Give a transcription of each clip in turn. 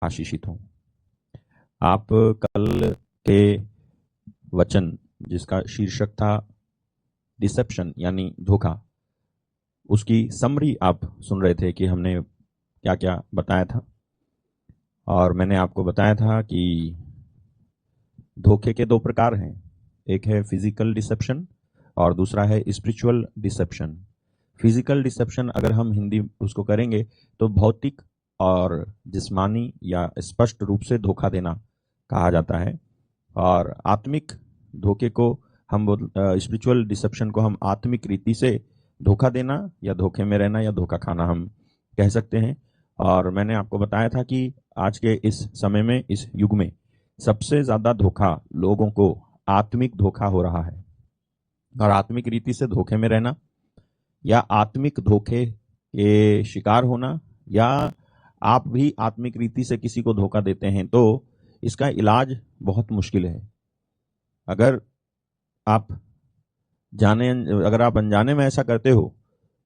आशीषित हों। आप कल के वचन जिसका शीर्षक था डिसेप्शन यानी धोखा, उसकी समरी आप सुन रहे थे कि हमने क्या क्या बताया था। और मैंने आपको बताया था कि धोखे के दो प्रकार हैं, एक है फिजिकल डिसेप्शन और दूसरा है स्पिरिचुअल डिसेप्शन। फिजिकल डिसेप्शन अगर हम हिंदी उसको करेंगे तो भौतिक और जिस्मानी या स्पष्ट रूप से धोखा देना कहा जाता है, और आत्मिक धोखे को हम स्पिरिचुअल डिसेप्शन को हम आत्मिक रीति से धोखा देना या धोखे में रहना या धोखा खाना हम कह सकते हैं। और मैंने आपको बताया था कि आज के इस समय में, इस युग में सबसे ज्यादा धोखा लोगों को आत्मिक धोखा हो रहा है। और आत्मिक रीति से धोखे में रहना या आत्मिक धोखे के शिकार होना, या आप भी आत्मिक रीति से किसी को धोखा देते हैं तो इसका इलाज बहुत मुश्किल है। अगर आप अनजाने में ऐसा करते हो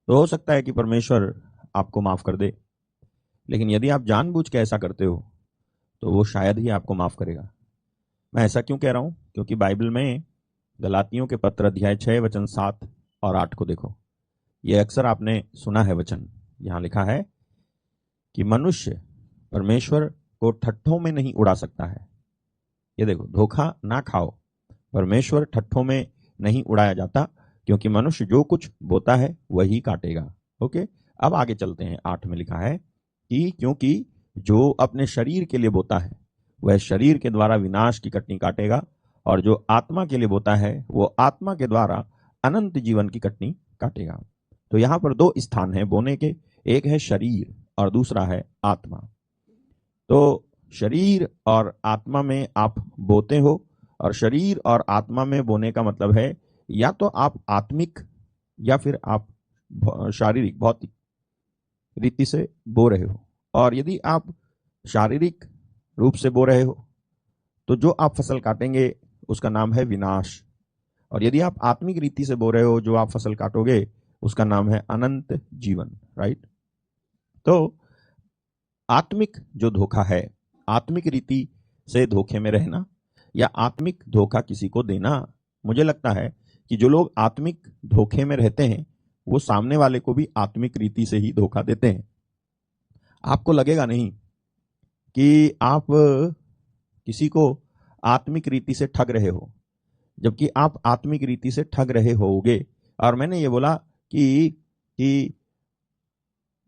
तो सकता है कि परमेश्वर आपको माफ कर दे, लेकिन यदि आप जानबूझ के ऐसा करते हो तो वो शायद ही आपको माफ करेगा। मैं ऐसा क्यों कह रहा हूं? क्योंकि बाइबल में गलातियों के पत्र अध्याय 6 वचन 7 और 8 को देखो। ये अक्सर आपने सुना है वचन। यहां लिखा है कि मनुष्य परमेश्वर को ठट्ठों में नहीं उड़ा सकता है। ये देखो, धोखा ना खाओ, परमेश्वर ठट्ठों में नहीं उड़ाया जाता, क्योंकि मनुष्य जो कुछ बोता है वही काटेगा। ओके, अब आगे चलते हैं। 8 में लिखा है कि क्योंकि जो अपने शरीर के लिए बोता है वह शरीर के द्वारा विनाश की कटनी काटेगा, और जो आत्मा के लिए बोता है वो आत्मा के द्वारा अनंत जीवन की कटनी काटेगा। तो यहां पर दो स्थान है बोने के, एक है शरीर और दूसरा है आत्मा। तो शरीर और आत्मा में आप बोते हो, और शरीर और आत्मा में बोने का मतलब है या तो आप आत्मिक या फिर आप शारीरिक भौतिक रीति से बो रहे हो। और यदि आप शारीरिक रूप से बो रहे हो तो जो आप फसल काटेंगे उसका नाम है विनाश, और यदि आप आत्मिक रीति से बो रहे हो जो आप फसल काटोगे उसका नाम है अनंत जीवन। राइट? तो आत्मिक जो धोखा है, आत्मिक रीति से धोखे में रहना या आत्मिक धोखा किसी को देना, मुझे लगता है कि जो लोग आत्मिक धोखे में रहते हैं वो सामने वाले को भी आत्मिक रीति से ही धोखा देते हैं। आपको लगेगा नहीं कि आप किसी को आत्मिक रीति से ठग रहे हो, जबकि आप आत्मिक रीति से ठग रहे होगे। और मैंने ये बोला कि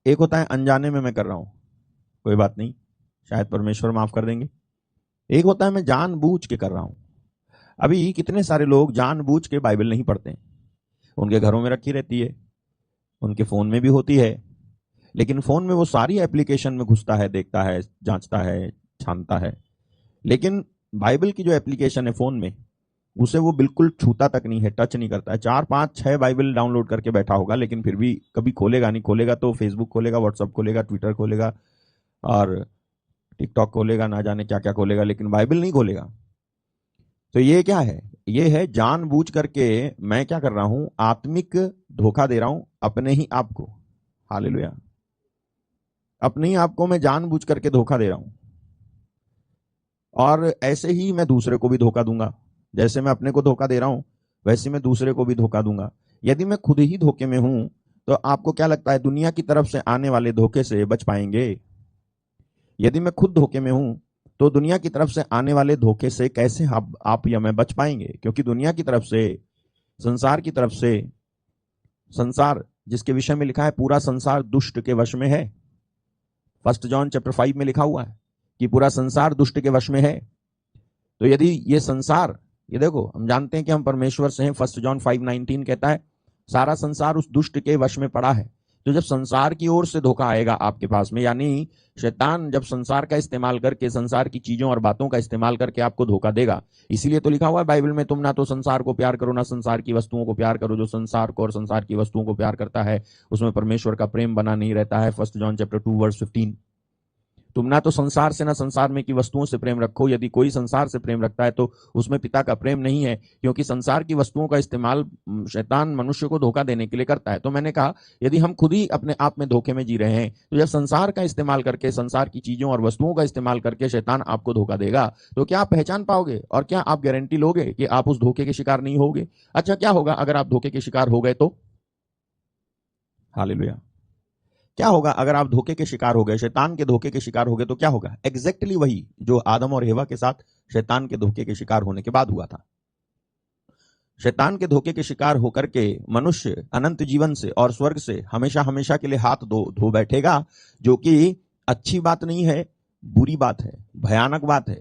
एक होता है अनजाने में मैं कर रहा हूं, कोई बात नहीं, शायद परमेश्वर माफ कर देंगे। एक होता है मैं जानबूझ के कर रहा हूं। अभी कितने सारे लोग जानबूझ के बाइबल नहीं पढ़ते, उनके घरों में रखी रहती है, उनके फोन में भी होती है, लेकिन फोन में वो सारी एप्लीकेशन में घुसता है, देखता है, जांचता है, छानता है, लेकिन बाइबल की जो एप्लीकेशन है फोन में उसे वो बिल्कुल छूता तक नहीं है, टच नहीं करता है। 4 5 6 बाइबल डाउनलोड करके बैठा होगा, लेकिन फिर भी कभी खोलेगा नहीं। खोलेगा तो फेसबुक खोलेगा, व्हाट्सअप खोलेगा, ट्विटर खोलेगा और टिकटॉक खोलेगा, ना जाने क्या क्या खोलेगा, लेकिन बाइबल नहीं खोलेगा। तो ये क्या है? ये है जानबूझ करके मैं क्या कर रहा हूं, आत्मिक धोखा दे रहा हूं अपने ही आप को। हालेलुया। अपने ही आप को मैं जानबूझ करके धोखा दे रहा हूं, और ऐसे ही मैं दूसरे को भी धोखा दूंगा। जैसे मैं अपने को धोखा दे रहा हूं वैसे मैं दूसरे को भी धोखा दूंगा। यदि मैं खुद ही धोखे में हूं तो आपको क्या लगता है दुनिया की तरफ से आने वाले धोखे से बच पाएंगे? यदि मैं खुद धोखे में हूं तो दुनिया की तरफ से आने वाले धोखे से कैसे आप या मैं बच पाएंगे? क्योंकि दुनिया की तरफ से, संसार की तरफ से, संसार जिसके विषय में लिखा है पूरा संसार दुष्ट के वश में है। 1 जॉन चैप्टर 5 में लिखा हुआ है कि पूरा संसार दुष्ट के वश में है। तो यदि ये संसार, ये देखो, हम जानते हैं कि हम परमेश्वर से हैं। 1 जॉन 5:19 कहता है सारा संसार उस दुष्ट के वश में पड़ा है। तो जब संसार की ओर से धोखा आएगा आपके पास में, यानी शैतान जब संसार का इस्तेमाल करके, संसार की चीजों और बातों का इस्तेमाल करके आपको धोखा देगा, इसीलिए तो लिखा हुआ है बाइबल में, तुम ना तो संसार को प्यार करो ना संसार की वस्तुओं को प्यार करो। जो संसार को और संसार की वस्तुओं को प्यार करता है उसमें परमेश्वर का प्रेम बना नहीं रहता है। 1 जॉन चैप्टर 2 वर्स 15। तुम ना तो संसार से ना संसार में की वस्तुओं से प्रेम रखो। यदि कोई संसार से प्रेम रखता है तो उसमें पिता का प्रेम नहीं है, क्योंकि संसार की वस्तुओं का इस्तेमाल शैतान मनुष्य को धोखा देने के लिए करता है। तो मैंने कहा यदि हम खुद ही अपने आप में धोखे में जी रहे हैं, तो जब संसार का इस्तेमाल करके, संसार की चीजों और वस्तुओं का इस्तेमाल करके शैतान आपको धोखा देगा, तो क्या आप पहचान पाओगे और क्या आप गारंटी लोगे कि आप उस धोखे के शिकार नहीं होगे? अच्छा, क्या होगा अगर आप धोखे के शिकार हो गए तो? हालेलुया। क्या होगा अगर आप धोखे के शिकार हो गए, शैतान के धोखे के शिकार हो गए, तो क्या होगा? एग्जैक्टली वही जो आदम और हेवा के साथ शैतान के धोखे के शिकार होने के बाद हुआ था। शैतान के धोखे के शिकार होकर के मनुष्य अनंत जीवन से और स्वर्ग से हमेशा हमेशा के लिए हाथ धो बैठेगा, जो कि अच्छी बात नहीं है, बुरी बात है, भयानक बात है।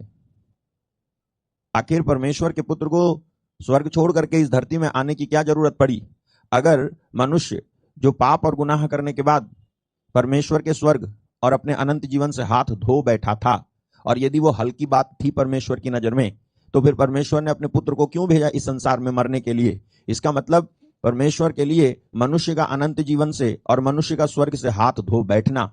आखिर परमेश्वर के पुत्र को स्वर्ग छोड़ करके इस धरती में आने की क्या जरूरत पड़ी? अगर मनुष्य जो पाप और गुनाह करने के बाद परमेश्वर के स्वर्ग और अपने अनंत जीवन से हाथ धो बैठा था, और यदि वो हल्की बात थी परमेश्वर की नजर में, तो फिर परमेश्वर ने अपने पुत्र को क्यों भेजा इस संसार में मरने के लिए? इसका मतलब परमेश्वर के लिए मनुष्य का अनंत जीवन से और मनुष्य का स्वर्ग से हाथ धो बैठना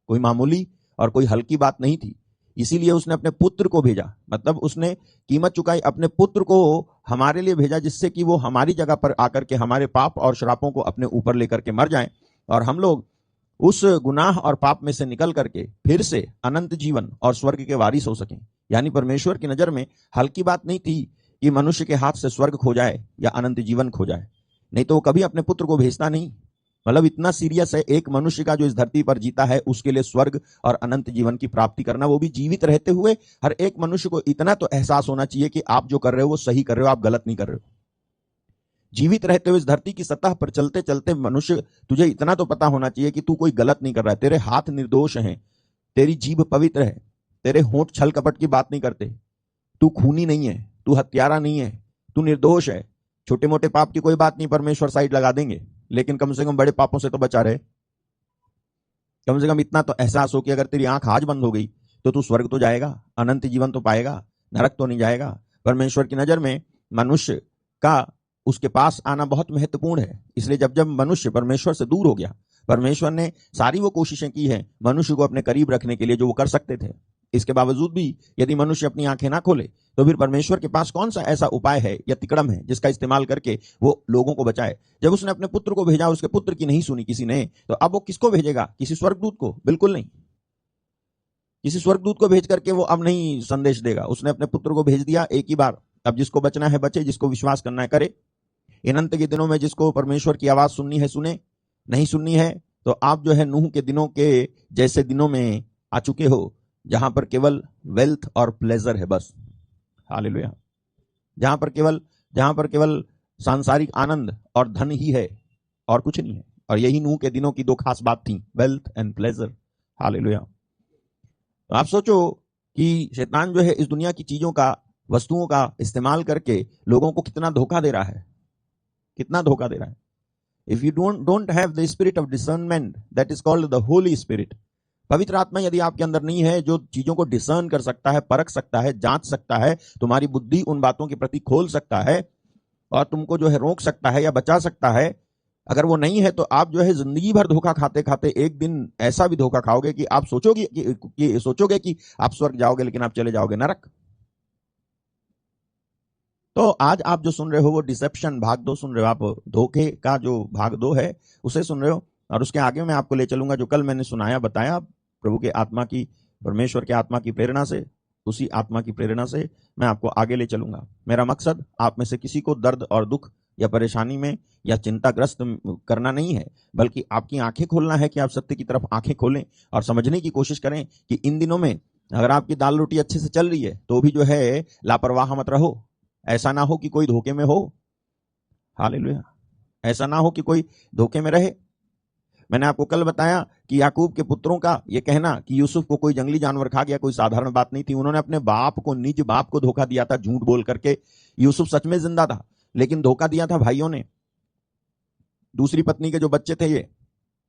कोई मामूली और कोई हल्की बात नहीं थी। इसीलिए उसने अपने पुत्र को भेजा, मतलब उसने कीमत चुकाई, अपने पुत्र को हमारे लिए भेजा, जिससे कि वो हमारी जगह पर आकर के हमारे पाप और श्रापों को अपने ऊपर लेकर के मर जाएं, और हम लोग उस गुनाह और पाप में से निकल करके फिर से अनंत जीवन और स्वर्ग के वारिस हो सकें। यानी परमेश्वर की नजर में हल्की बात नहीं थी कि मनुष्य के हाथ से स्वर्ग खो जाए या अनंत जीवन खो जाए, नहीं तो वो कभी अपने पुत्र को भेजता नहीं। मतलब इतना सीरियस है एक मनुष्य का जो इस धरती पर जीता है, उसके लिए स्वर्ग और अनंत जीवन की प्राप्ति करना, वो भी जीवित रहते हुए। हर एक मनुष्य को इतना तो एहसास होना चाहिए कि आप जो कर रहे हो वो सही कर रहे हो, आप गलत नहीं कर रहे हो। जीवित रहते हुए इस धरती की सतह पर चलते चलते मनुष्य, तुझे इतना तो पता होना चाहिए कि तू कोई गलत नहीं कर रहा है, तेरे हाथ निर्दोष हैं, तेरी जीभ पवित्र है, तेरे होंठ छल कपट की बात नहीं करते, तू खूनी नहीं है, तू हत्यारा नहीं है, तू निर्दोष है। छोटे मोटे पाप की कोई बात नहीं, परमेश्वर साइड लगा देंगे, लेकिन कम से कम बड़े पापों से तो बचा रहे। कम से कम इतना तो एहसास हो कि अगर तेरी आंख आज बंद हो गई तो तू स्वर्ग तो जाएगा, अनंत जीवन तो पाएगा, नरक तो नहीं जाएगा। परमेश्वर की नजर में मनुष्य का उसके पास आना बहुत महत्वपूर्ण है। इसलिए जब जब मनुष्य परमेश्वर से दूर हो गया, परमेश्वर ने सारी वो कोशिशें की हैं मनुष्य को अपने करीब रखने के लिए जो वो कर सकते थे। इसके बावजूद भी यदि मनुष्य अपनी आंखें ना खोले, तो फिर परमेश्वर के पास कौन सा ऐसा उपाय है या तिकड़म है जिसका इस्तेमाल करके वो लोगों को बचाए? जब उसने अपने पुत्र को भेजा, उसके पुत्र की नहीं सुनी किसी ने, तो अब वो किसको भेजेगा? किसी स्वर्गदूत को? बिल्कुल नहीं। किसी स्वर्गदूत को भेज करके वो अब नहीं संदेश देगा। उसने अपने पुत्र को भेज दिया एक ही बार। अब जिसको बचना है बचे, जिसको विश्वास करना है करे। इन अंत के दिनों में जिसको परमेश्वर की आवाज सुननी है सुने, नहीं सुननी है तो आप जो है नूह के दिनों के जैसे दिनों में आ चुके हो, जहां पर केवल वेल्थ और प्लेजर है बस। हालेलुया। जहां पर केवल सांसारिक आनंद और धन ही है और कुछ नहीं है। और यही नूह के दिनों की दो खास बात थी, वेल्थ एंड प्लेजर। हालेलुया। तो आप सोचो कि शैतान जो है इस दुनिया की चीजों का, वस्तुओं का इस्तेमाल करके लोगों को कितना धोखा दे रहा है, कितना धोखा दे रहा है। If you don't have the spirit of discernment, that is called the Holi spirit. पवित्र आत्मा यदि आपके अंदर नहीं है, जो चीजों को डिसर्न कर सकता है, परख सकता है, जांच सकता है, तुम्हारी बुद्धि उन बातों के प्रति खोल सकता है और तुमको जो है रोक सकता है या बचा सकता है, अगर वो नहीं है तो आप जो है जिंदगी भर धोखा खाते खाते एक दिन ऐसा भी धोखा खाओगे कि आप सोचोगे कि आप स्वर्ग जाओगे, लेकिन आप चले जाओगे नरक। तो आज आप जो सुन रहे हो वो डिसेप्शन भाग 2 सुन रहे हो, आप धोखे का जो भाग 2 है उसे सुन रहे हो। और उसके आगे मैं आपको ले चलूंगा जो कल मैंने सुनाया, बताया, प्रभु के आत्मा की, परमेश्वर के आत्मा की प्रेरणा से, उसी आत्मा की प्रेरणा से मैं आपको आगे ले चलूंगा। मेरा मकसद आप में से किसी को दर्द और दुख या परेशानी में या चिंताग्रस्त करना नहीं है, बल्कि आपकी आंखें खोलना है कि आप सत्य की तरफ आंखें खोलें और समझने की कोशिश करें कि इन दिनों में अगर आपकी दाल रोटी अच्छे से चल रही है तो भी जो है लापरवाह मत रहो। ऐसा ना हो कि कोई धोखे में हो। हालेलुया। ऐसा ना हो कि कोई धोखे में रहे। मैंने आपको कल बताया कि याकूब के पुत्रों का यह कहना कि यूसुफ को कोई जंगली जानवर खा गया कोई साधारण बात नहीं थी। उन्होंने अपने बाप को, निज बाप को धोखा दिया था झूठ बोल करके। यूसुफ सच में जिंदा था, लेकिन धोखा दिया था भाइयों ने। दूसरी पत्नी के जो बच्चे थे ये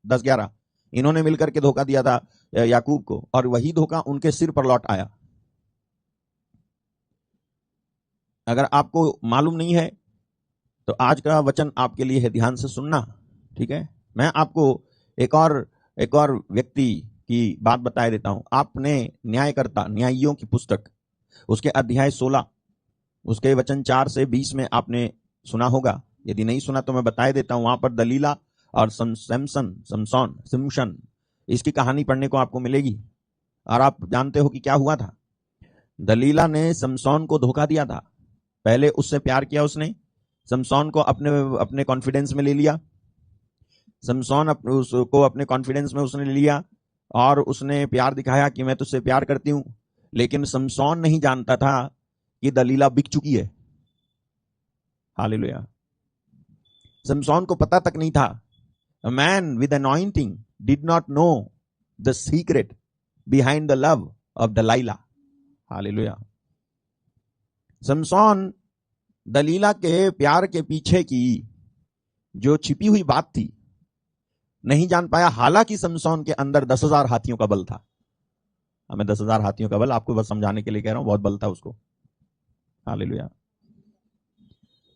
10-11, इन्होंने मिलकर के धोखा दिया था याकूब को, और वही धोखा उनके सिर पर लौट आया। अगर आपको मालूम नहीं है तो आज का वचन आपके लिए है, ध्यान से सुनना, ठीक है। मैं आपको एक और व्यक्ति की बात बताए देता हूं। आपने न्यायकर्ता, न्यायियों की पुस्तक, उसके अध्याय 16, उसके वचन 4 से 20 में आपने सुना होगा। यदि नहीं सुना तो मैं बताए देता हूं। वहां पर दलीला और सिमशन इसकी कहानी पढ़ने को आपको मिलेगी। और आप जानते हो कि क्या हुआ था। दलीला ने समसौन को धोखा दिया था। पहले उससे प्यार किया उसने, समसौन को अपने अपने कॉन्फिडेंस में ले लिया। समसौन उसको अपने कॉन्फिडेंस में उसने ले लिया और उसने प्यार दिखाया कि मैं तुझसे प्यार करती हूं। लेकिन समसौन नहीं जानता था कि दलीला बिक चुकी है। हालेलुया। समसौन को पता तक नहीं था। A man with anointing did not know the secret behind the love of Delilah. Hallelujah. Samson Delilah के प्यार के पीछे की जो छिपी हुई बात थी नहीं जान पाया। हालांकि समसौन के अंदर 10,000 हाथियों का बल था। हमें 10,000 हाथियों का बल, आपको बस समझाने के लिए कह रहा हूं, बहुत बल था उसको। हालेलुया।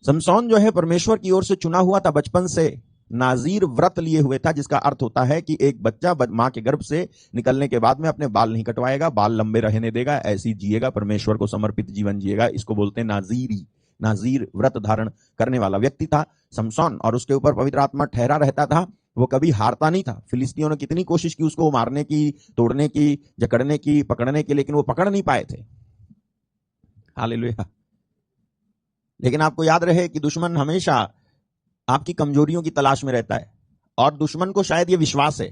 समसौन जो है परमेश्वर की ओर से चुना हुआ था। बचपन से नाजीर व्रत लिए हुए था, जिसका अर्थ होता है कि एक बच्चा मां के गर्भ से निकलने के बाद में अपने बाल नहीं कटवाएगा, बाल लंबे रहने देगा, ऐसी जिएगा, परमेश्वर को समर्पित जीवन जिएगा। इसको बोलते हैं नाजीरी। नाजीर व्रत धारण करने वाला व्यक्ति था समसौन, और उसके ऊपर पवित्र आत्मा ठहरा रहता था। वो कभी हारता नहीं था। फिलिस्तीनियों ने कितनी कोशिश की उसको मारने की, तोड़ने की, जकड़ने की, पकड़ने की, लेकिन वो पकड़ नहीं पाए थे। हालेलुया। लेकिन आपको याद रहे कि दुश्मन हमेशा आपकी कमजोरियों की तलाश में रहता है, और दुश्मन को शायद ये विश्वास है।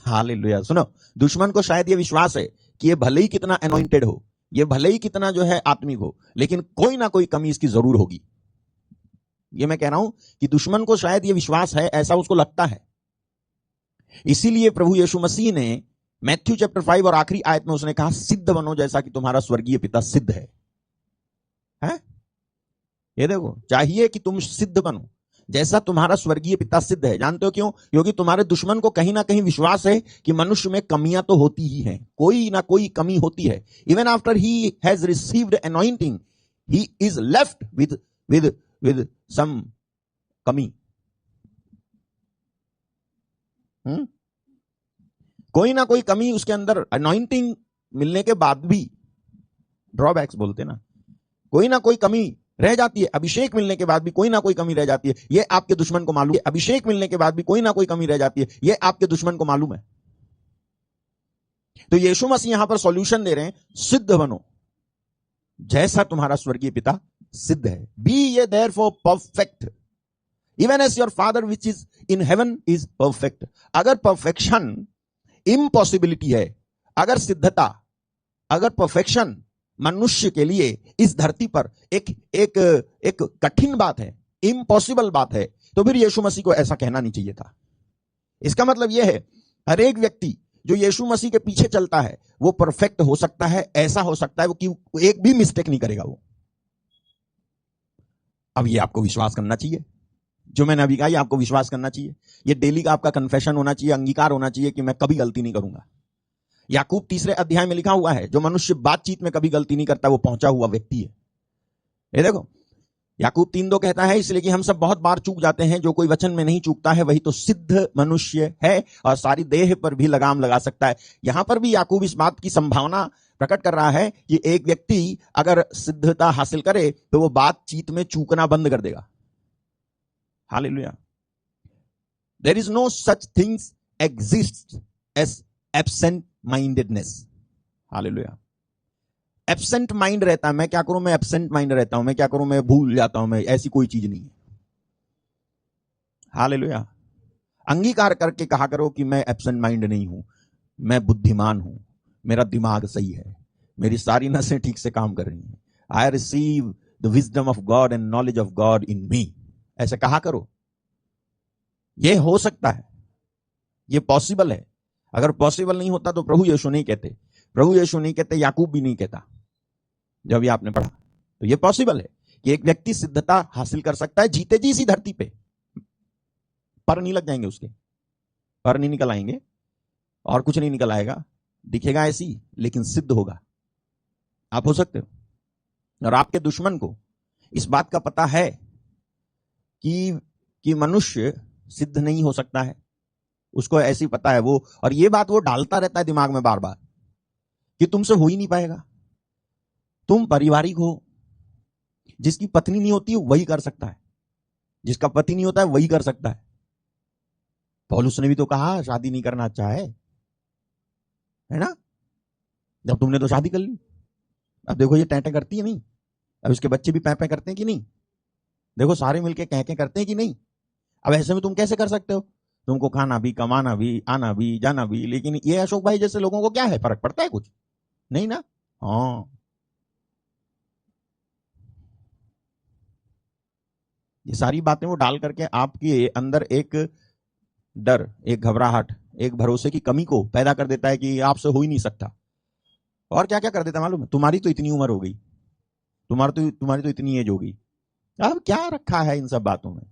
हालेलुया। सुनो, दुश्मन को शायद ये विश्वास है कि ये भले ही कितना अनॉइंटेड हो, ये भले ही कितना जो है आत्मिक हो, लेकिन कोई ना कोई कमी इसकी जरूर होगी। ये मैं कह रहा हूं कि दुश्मन को शायद ये विश्वास है, ऐसा उसको लगता है। इसीलिए प्रभु यीशु मसीह ने मैथ्यू चैप्टर 5 और आखिरी आयत में उसने कहा, सिद्ध बनो जैसा कि तुम्हारा स्वर्गीय पिता सिद्ध है। ये देखो, चाहिए कि तुम सिद्ध बनो जैसा तुम्हारा स्वर्गीय पिता सिद्ध है। जानते हो क्यों? क्योंकि तुम्हारे दुश्मन को कहीं ना कहीं विश्वास है कि मनुष्य में कमियां तो होती ही हैं, कोई ना कोई कमी होती है। Even after he has received anointing, he is left with with with some कमी। कोई ना कोई कमी उसके अंदर, अनॉइंटिंग मिलने के बाद भी, ड्रॉबैक्स बोलते ना, कोई ना कोई कमी रह जाती है। अभिषेक मिलने के बाद भी कोई ना कोई कमी रह जाती है, ये आपके दुश्मन को मालूम है। अभिषेक मिलने के बाद भी कोई ना कोई कमी रह जाती है, ये आपके दुश्मन को मालूम है। तो यीशु मसीह यहां पर सॉल्यूशन दे रहे हैं, सिद्ध बनो जैसा तुम्हारा स्वर्गीय पिता सिद्ध है। Be ye therefore perfect even as your father which is in heaven is perfect. अगर परफेक्शन इम्पॉसिबिलिटी है, अगर सिद्धता, अगर परफेक्शन मनुष्य के लिए इस धरती पर एक कठिन बात है, इम्पॉसिबल बात है, तो फिर यीशु मसीह को ऐसा कहना नहीं चाहिए था। इसका मतलब यह है, हर एक व्यक्ति जो यीशु मसीह के पीछे चलता है वो परफेक्ट हो सकता है, ऐसा हो सकता है वो कि एक भी मिस्टेक नहीं करेगा वो। अब ये आपको विश्वास करना चाहिए, जो मैंने अभी कहा, ये आपको विश्वास करना चाहिए। ये डेली का आपका कन्फेशन होना चाहिए, अंगीकार होना चाहिए कि मैं कभी गलती नहीं करूंगा। याकूब 3 अध्याय में लिखा हुआ है, जो मनुष्य बातचीत में कभी गलती नहीं करता वो पहुंचा हुआ व्यक्ति है। ये देखो, याकूब 3:2 कहता है, इसलिए कि हम सब बहुत बार चूक जाते हैं, जो कोई वचन में नहीं चूकता है वही तो सिद्ध मनुष्य है और सारी देह पर भी लगाम लगा सकता है। यहां पर भी याकूब इस बात की संभावना प्रकट कर रहा है कि एक व्यक्ति अगर सिद्धता हासिल करे तो वो बातचीत में चूकना बंद कर देगा। Hallelujah. There is no such things exist as absent mindedness. Hallelujah. Absent mind रहता है, मैं क्या करूं, मैं एब्सेंट माइंड रहता हूं, मैं क्या करूं, मैं भूल जाता हूं, मैं, ऐसी कोई चीज नहीं है। हालेलुया। अंगीकार करके कहा करो कि मैं एब्सेंट माइंड नहीं हूं, मैं बुद्धिमान हूं, मेरा दिमाग सही है, मेरी सारी नसें ठीक से काम कर रही हैं। I receive the wisdom of God and knowledge of God in me. ऐसे कहा करो। यह हो सकता है, यह पॉसिबल है। अगर पॉसिबल नहीं होता तो प्रभु यीशु नहीं कहते, प्रभु यीशु नहीं कहते, याकूब भी नहीं कहता। जब ये आपने पढ़ा तो ये पॉसिबल है कि एक व्यक्ति सिद्धता हासिल कर सकता है जीते जी इसी धरती पे। पर नहीं लग जाएंगे उसके, पर नहीं निकल आएंगे और कुछ नहीं निकल आएगा, दिखेगा ऐसी, लेकिन सिद्ध होगा। आप हो सकते हो। और आपके दुश्मन को इस बात का पता है कि मनुष्य सिद्ध नहीं हो सकता है, उसको ऐसी पता है वो, और ये बात वो डालता रहता है दिमाग में बार बार कि तुमसे हो ही नहीं पाएगा। तुम पारिवारिक हो, जिसकी पत्नी नहीं होती वही कर सकता है, जिसका पति नहीं होता है वही कर सकता है। पौलुस ने भी तो कहा शादी नहीं करना अच्छा है ना? जब तुमने तो शादी कर ली, अब देखो ये टैंटे करती है नहीं, अब इसके बच्चे भी पैं करते हैं कि नहीं, देखो सारे मिलके कह करते हैं कि नहीं। अब ऐसे में तुम कैसे कर सकते हो? तुमको खाना भी, कमाना भी, आना भी, जाना भी। लेकिन ये अशोक भाई जैसे लोगों को क्या है, फर्क पड़ता है कुछ नहीं ना? हाँ, ये सारी बातें वो डाल करके आपके अंदर एक डर, एक घबराहट, एक भरोसे की कमी को पैदा कर देता है कि आपसे हो ही नहीं सकता। और क्या क्या कर देता है मालूम है? तुम्हारी तो इतनी उम्र हो गई, तुम्हारी तो इतनी एज हो गई, अब क्या रखा है इन सब बातों में?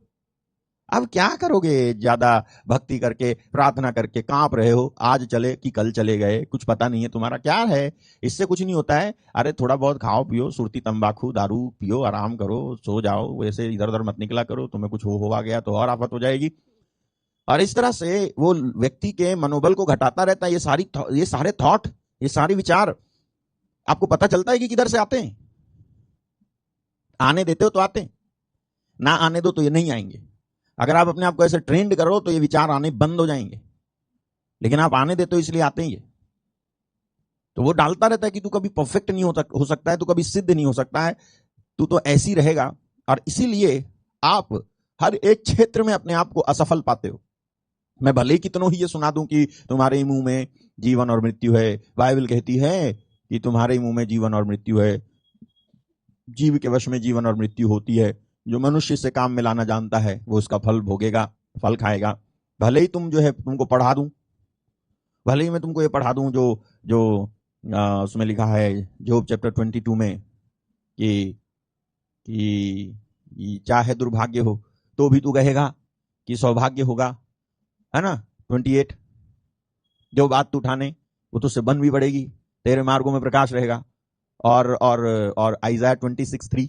अब क्या करोगे? ज्यादा भक्ति करके, प्रार्थना करके कांप रहे हो, आज चले कि कल चले गए, कुछ पता नहीं है तुम्हारा क्या है। इससे कुछ नहीं होता है। अरे थोड़ा बहुत खाओ पियो, सुरती तंबाकू दारू पियो, आराम करो, सो जाओ, वैसे इधर उधर मत निकला करो, तुम्हें कुछ हो गया तो और आफत हो जाएगी। और इस तरह से वो व्यक्ति के मनोबल को घटाता रहता है। ये सारे थॉट, ये सारे विचार आपको पता चलता है कि किधर से आते हैं। आने देते हो तो आते हैं, ना आने दो तो ये नहीं आएंगे। अगर आप अपने आप को ऐसे ट्रेंड करो तो ये विचार आने बंद हो जाएंगे, लेकिन आप आने देते हो इसलिए आते हैं ये। तो वो डालता रहता है कि तू कभी परफेक्ट नहीं हो सकता है, तू कभी सिद्ध नहीं हो सकता है, तू तो ऐसी रहेगा। और इसीलिए आप हर एक क्षेत्र में अपने आप को असफल पाते हो। मैं भले ही कितनों ही ये सुना दूं कि तुम्हारे मुंह में जीवन और मृत्यु है, बाइबल कहती है कि तुम्हारे मुंह में जीवन और मृत्यु है, जीव के वश में जीवन और मृत्यु होती है, जो मनुष्य से काम मिलाना जानता है वो उसका फल भोगेगा, फल खाएगा। भले ही तुमको पढ़ा दूं, भले ही मैं तुमको ये पढ़ा दूं जो जो उसमें लिखा है जोब चैप्टर 22 में कि चाहे दुर्भाग्य हो तो भी तू कहेगा कि सौभाग्य होगा, है ना? 28, जो बात तू ठाने वो तुझसे बन भी पड़ेगी, तेरे मार्गों में प्रकाश रहेगा। और आइज़ाया 26:3,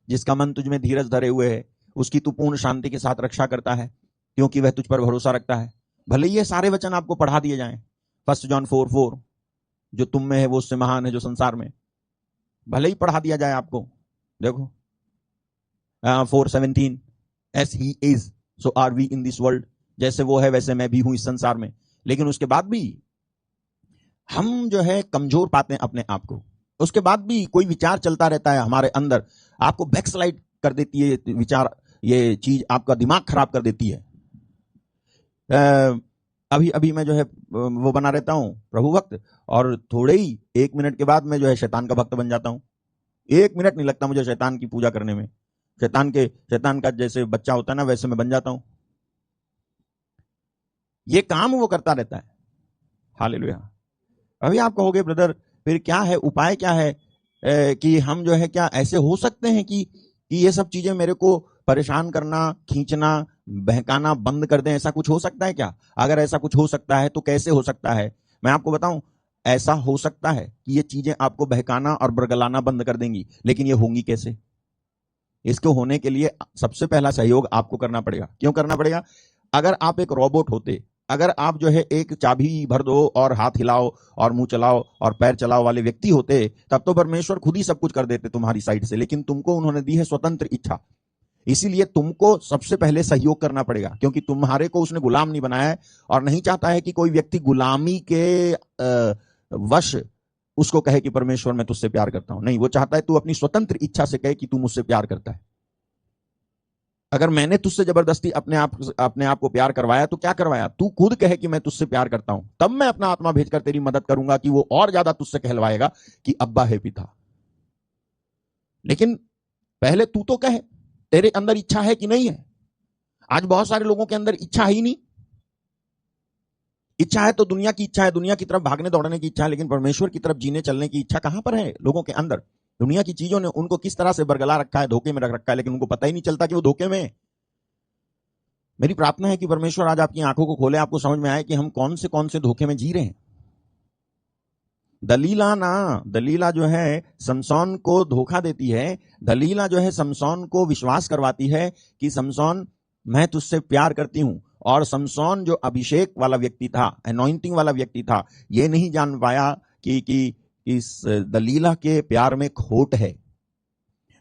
जिसका मन तुझ में धीरज धरे हुए है उसकी तू पूर्ण शांति के साथ रक्षा करता है, क्योंकि वह तुझ पर भरोसा रखता है। भले ये सारे वचन आपको पढ़ा दिए जाएं, 1 जॉन 4:4, जो तुम में है वो उससे महान है जो संसार में, भले ही पढ़ा दिया जाए आपको। देखो 4:17, as he is so are we in this world, जैसे वो है वैसे मैं भी हूं इस संसार में। लेकिन उसके बाद भी हम जो है कमजोर पाते हैं अपने आप को, उसके बाद भी कोई विचार चलता रहता है हमारे अंदर, आपको बैकस्लाइड कर देती है विचार, ये चीज आपका दिमाग खराब कर देती है। अभी अभी मैं जो है वो बना रहता हूं प्रभु भक्त, और थोड़े ही 1 मिनट के बाद मैं जो है शैतान का भक्त बन जाता हूं। 1 मिनट नहीं लगता मुझे शैतान की पूजा करने में, शैतान का जैसे बच्चा होता है ना वैसे मैं बन जाता हूं। ये काम वो करता रहता है। हालेलुया। अभी आप कहोगे ब्रदर फिर क्या है, उपाय क्या है? कि हम जो है क्या ऐसे हो सकते हैं कि ये सब चीजें मेरे को परेशान करना, खींचना, बहकाना बंद कर दें? ऐसा कुछ हो सकता है क्या? अगर ऐसा कुछ हो सकता है तो कैसे हो सकता है? मैं आपको बताऊं, ऐसा हो सकता है कि ये चीजें आपको बहकाना और बरगलाना बंद कर देंगी, लेकिन ये होंगी कैसे? इसको होने के लिए सबसे पहला सहयोग आपको करना पड़ेगा। क्यों करना पड़ेगा? अगर आप एक रोबोट होते, अगर आप जो है एक चाबी भर दो और हाथ हिलाओ और मुंह चलाओ और पैर चलाओ वाले व्यक्ति होते, तब तो परमेश्वर खुद ही सब कुछ कर देते तुम्हारी साइड से। लेकिन तुमको उन्होंने दी है स्वतंत्र इच्छा, इसीलिए तुमको सबसे पहले सहयोग करना पड़ेगा, क्योंकि तुम्हारे को उसने गुलाम नहीं बनाया है और नहीं चाहता है कि कोई व्यक्ति गुलामी के वश उसको कहे कि परमेश्वर मैं तुझसे प्यार करता हूं। नहीं, वो चाहता है तू अपनी स्वतंत्र इच्छा से कहे कि तू मुझसे प्यार करता है। अगर मैंने तुझसे जबरदस्ती अपने आप को प्यार करवाया तो क्या करवाया? तू खुद कहे कि मैं तुझसे प्यार करता हूं, तब मैं अपना आत्मा भेजकर तेरी मदद करूंगा कि वो और ज्यादा तुझसे कहलवाएगा कि अब्बा है पिता। लेकिन पहले तू तो कहे तेरे अंदर इच्छा है कि नहीं है। आज बहुत सारे लोगों के अंदर इच्छा ही नहीं। इच्छा है तो दुनिया की इच्छा है, दुनिया की तरफ भागने दौड़ने की इच्छा है, लेकिन परमेश्वर की तरफ जीने चलने की इच्छा कहां पर है लोगों के अंदर? दुनिया की चीजों ने उनको किस तरह से बरगला रखा है, धोखे में रख रखा है, लेकिन उनको पता ही नहीं चलता कि वो धोखे में है। मेरी प्रार्थना है कि परमेश्वर आज आपकी आंखों को खोले, आपको समझ में आए कि हम कौन से धोखे में जी रहे हैं। दलीला जो है समसौन को धोखा देती है। दलीला जो है समसौन को विश्वास करवाती है कि समसौन मैं तुझसे प्यार करती हूं। और समसोन जो अभिषेक वाला व्यक्ति था, अनॉइंटिंग वाला व्यक्ति था, ये नहीं जान पाया कि इस दलीला के प्यार में खोट है।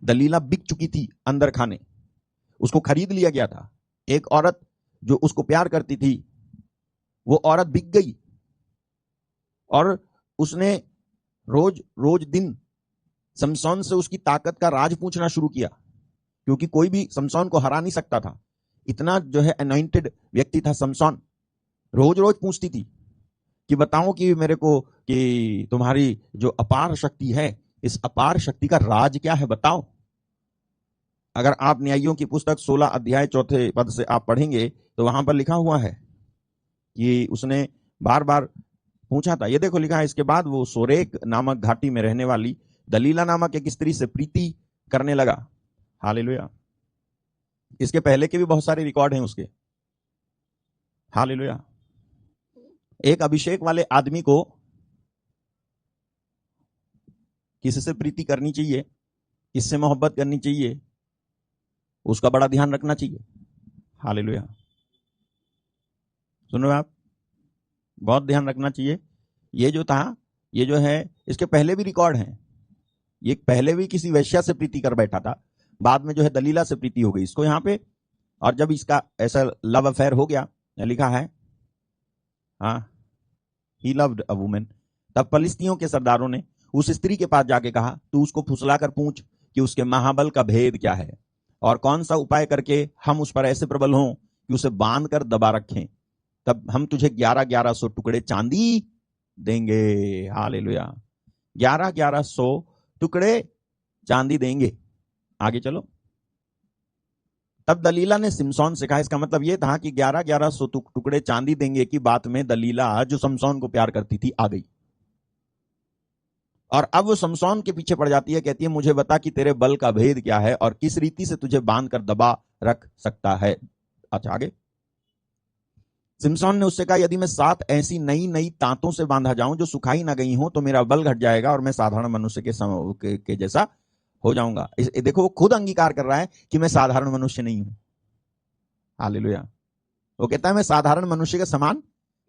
दलीला बिक चुकी थी अंदर खाने, उसको खरीद लिया गया था। एक औरत जो उसको प्यार करती थी, वो औरत बिक गई और उसने रोज रोज दिन समसोन से उसकी ताकत का राज पूछना शुरू किया, क्योंकि कोई भी समसोन को हरा नहीं सकता था। इतना जो है अनॉइंटेड व्यक्ति था समसोन। रोज रोज पूछती थी कि बताओ कि मेरे को कि तुम्हारी जो अपार शक्ति है, इस अपार शक्ति का राज क्या है, बताओ। अगर आप न्यायियों की पुस्तक 16 अध्याय 4 पद से आप पढ़ेंगे तो वहां पर लिखा हुआ है कि उसने बार बार पूछा था। ये देखो लिखा है, इसके बाद वो सोरेक नामक घाटी में रहने वाली दलीला नामक एक स्त्री से प्रीति करने लगा। हालेलुया। इसके पहले के भी बहुत सारे रिकॉर्ड हैं उसके। हालेलुया। एक अभिषेक वाले आदमी को किससे प्रीति करनी चाहिए, किससे मोहब्बत करनी चाहिए, उसका बड़ा ध्यान रखना चाहिए। हालेलुया। सुनो आप, बहुत ध्यान रखना चाहिए। ये जो था, ये जो है, इसके पहले भी रिकॉर्ड हैं। ये पहले भी किसी वैश्या से प्रीति कर बैठा था, बाद में जो है दलीला से प्रीति हो गई इसको यहाँ पे। और जब इसका ऐसा लव अफेयर हो गया, लिखा है हाँ, ही लव्ड अ वुमन, तब फलिस्तियों के सरदारों ने उस स्त्री के पास जाके कहा, तू उसको फुसलाकर पूछ कि उसके महाबल का भेद क्या है और कौन सा उपाय करके हम उस पर ऐसे प्रबल हों कि उसे बांध कर दबा रखें, तब हम तुझे 1100 टुकड़े चांदी देंगे। हालेलुया। 1100 टुकड़े चांदी देंगे। आगे चलो। तब दलीला ने सिमसोन से कहा, इसका मतलब यह था कि 1100 टुकड़े चांदी देंगे की बात में दलीला जो समसोन को प्यार करती थी आ गई। और अब वो समसोन के पीछे पड़ जाती है, कहती है मुझे बता कि तेरे बल का भेद क्या है और किस रीति से तुझे बांध कर दबा रख सकता है। अच्छा आगे। सिमसोन ने उससे कहा, यदि मैं 7 ऐसी नई नई तांतों से बांधा जाऊं जो सुखाई ना गई हो तो मेरा बल घट जाएगा और मैं साधारण मनुष्य के जैसा हो जाऊंगा। देखो वो खुद अंगीकार कर रहा है कि मैं साधारण मनुष्य नहीं हूं। हालेलुया। वो कहता है मैं साधारण मनुष्य के समान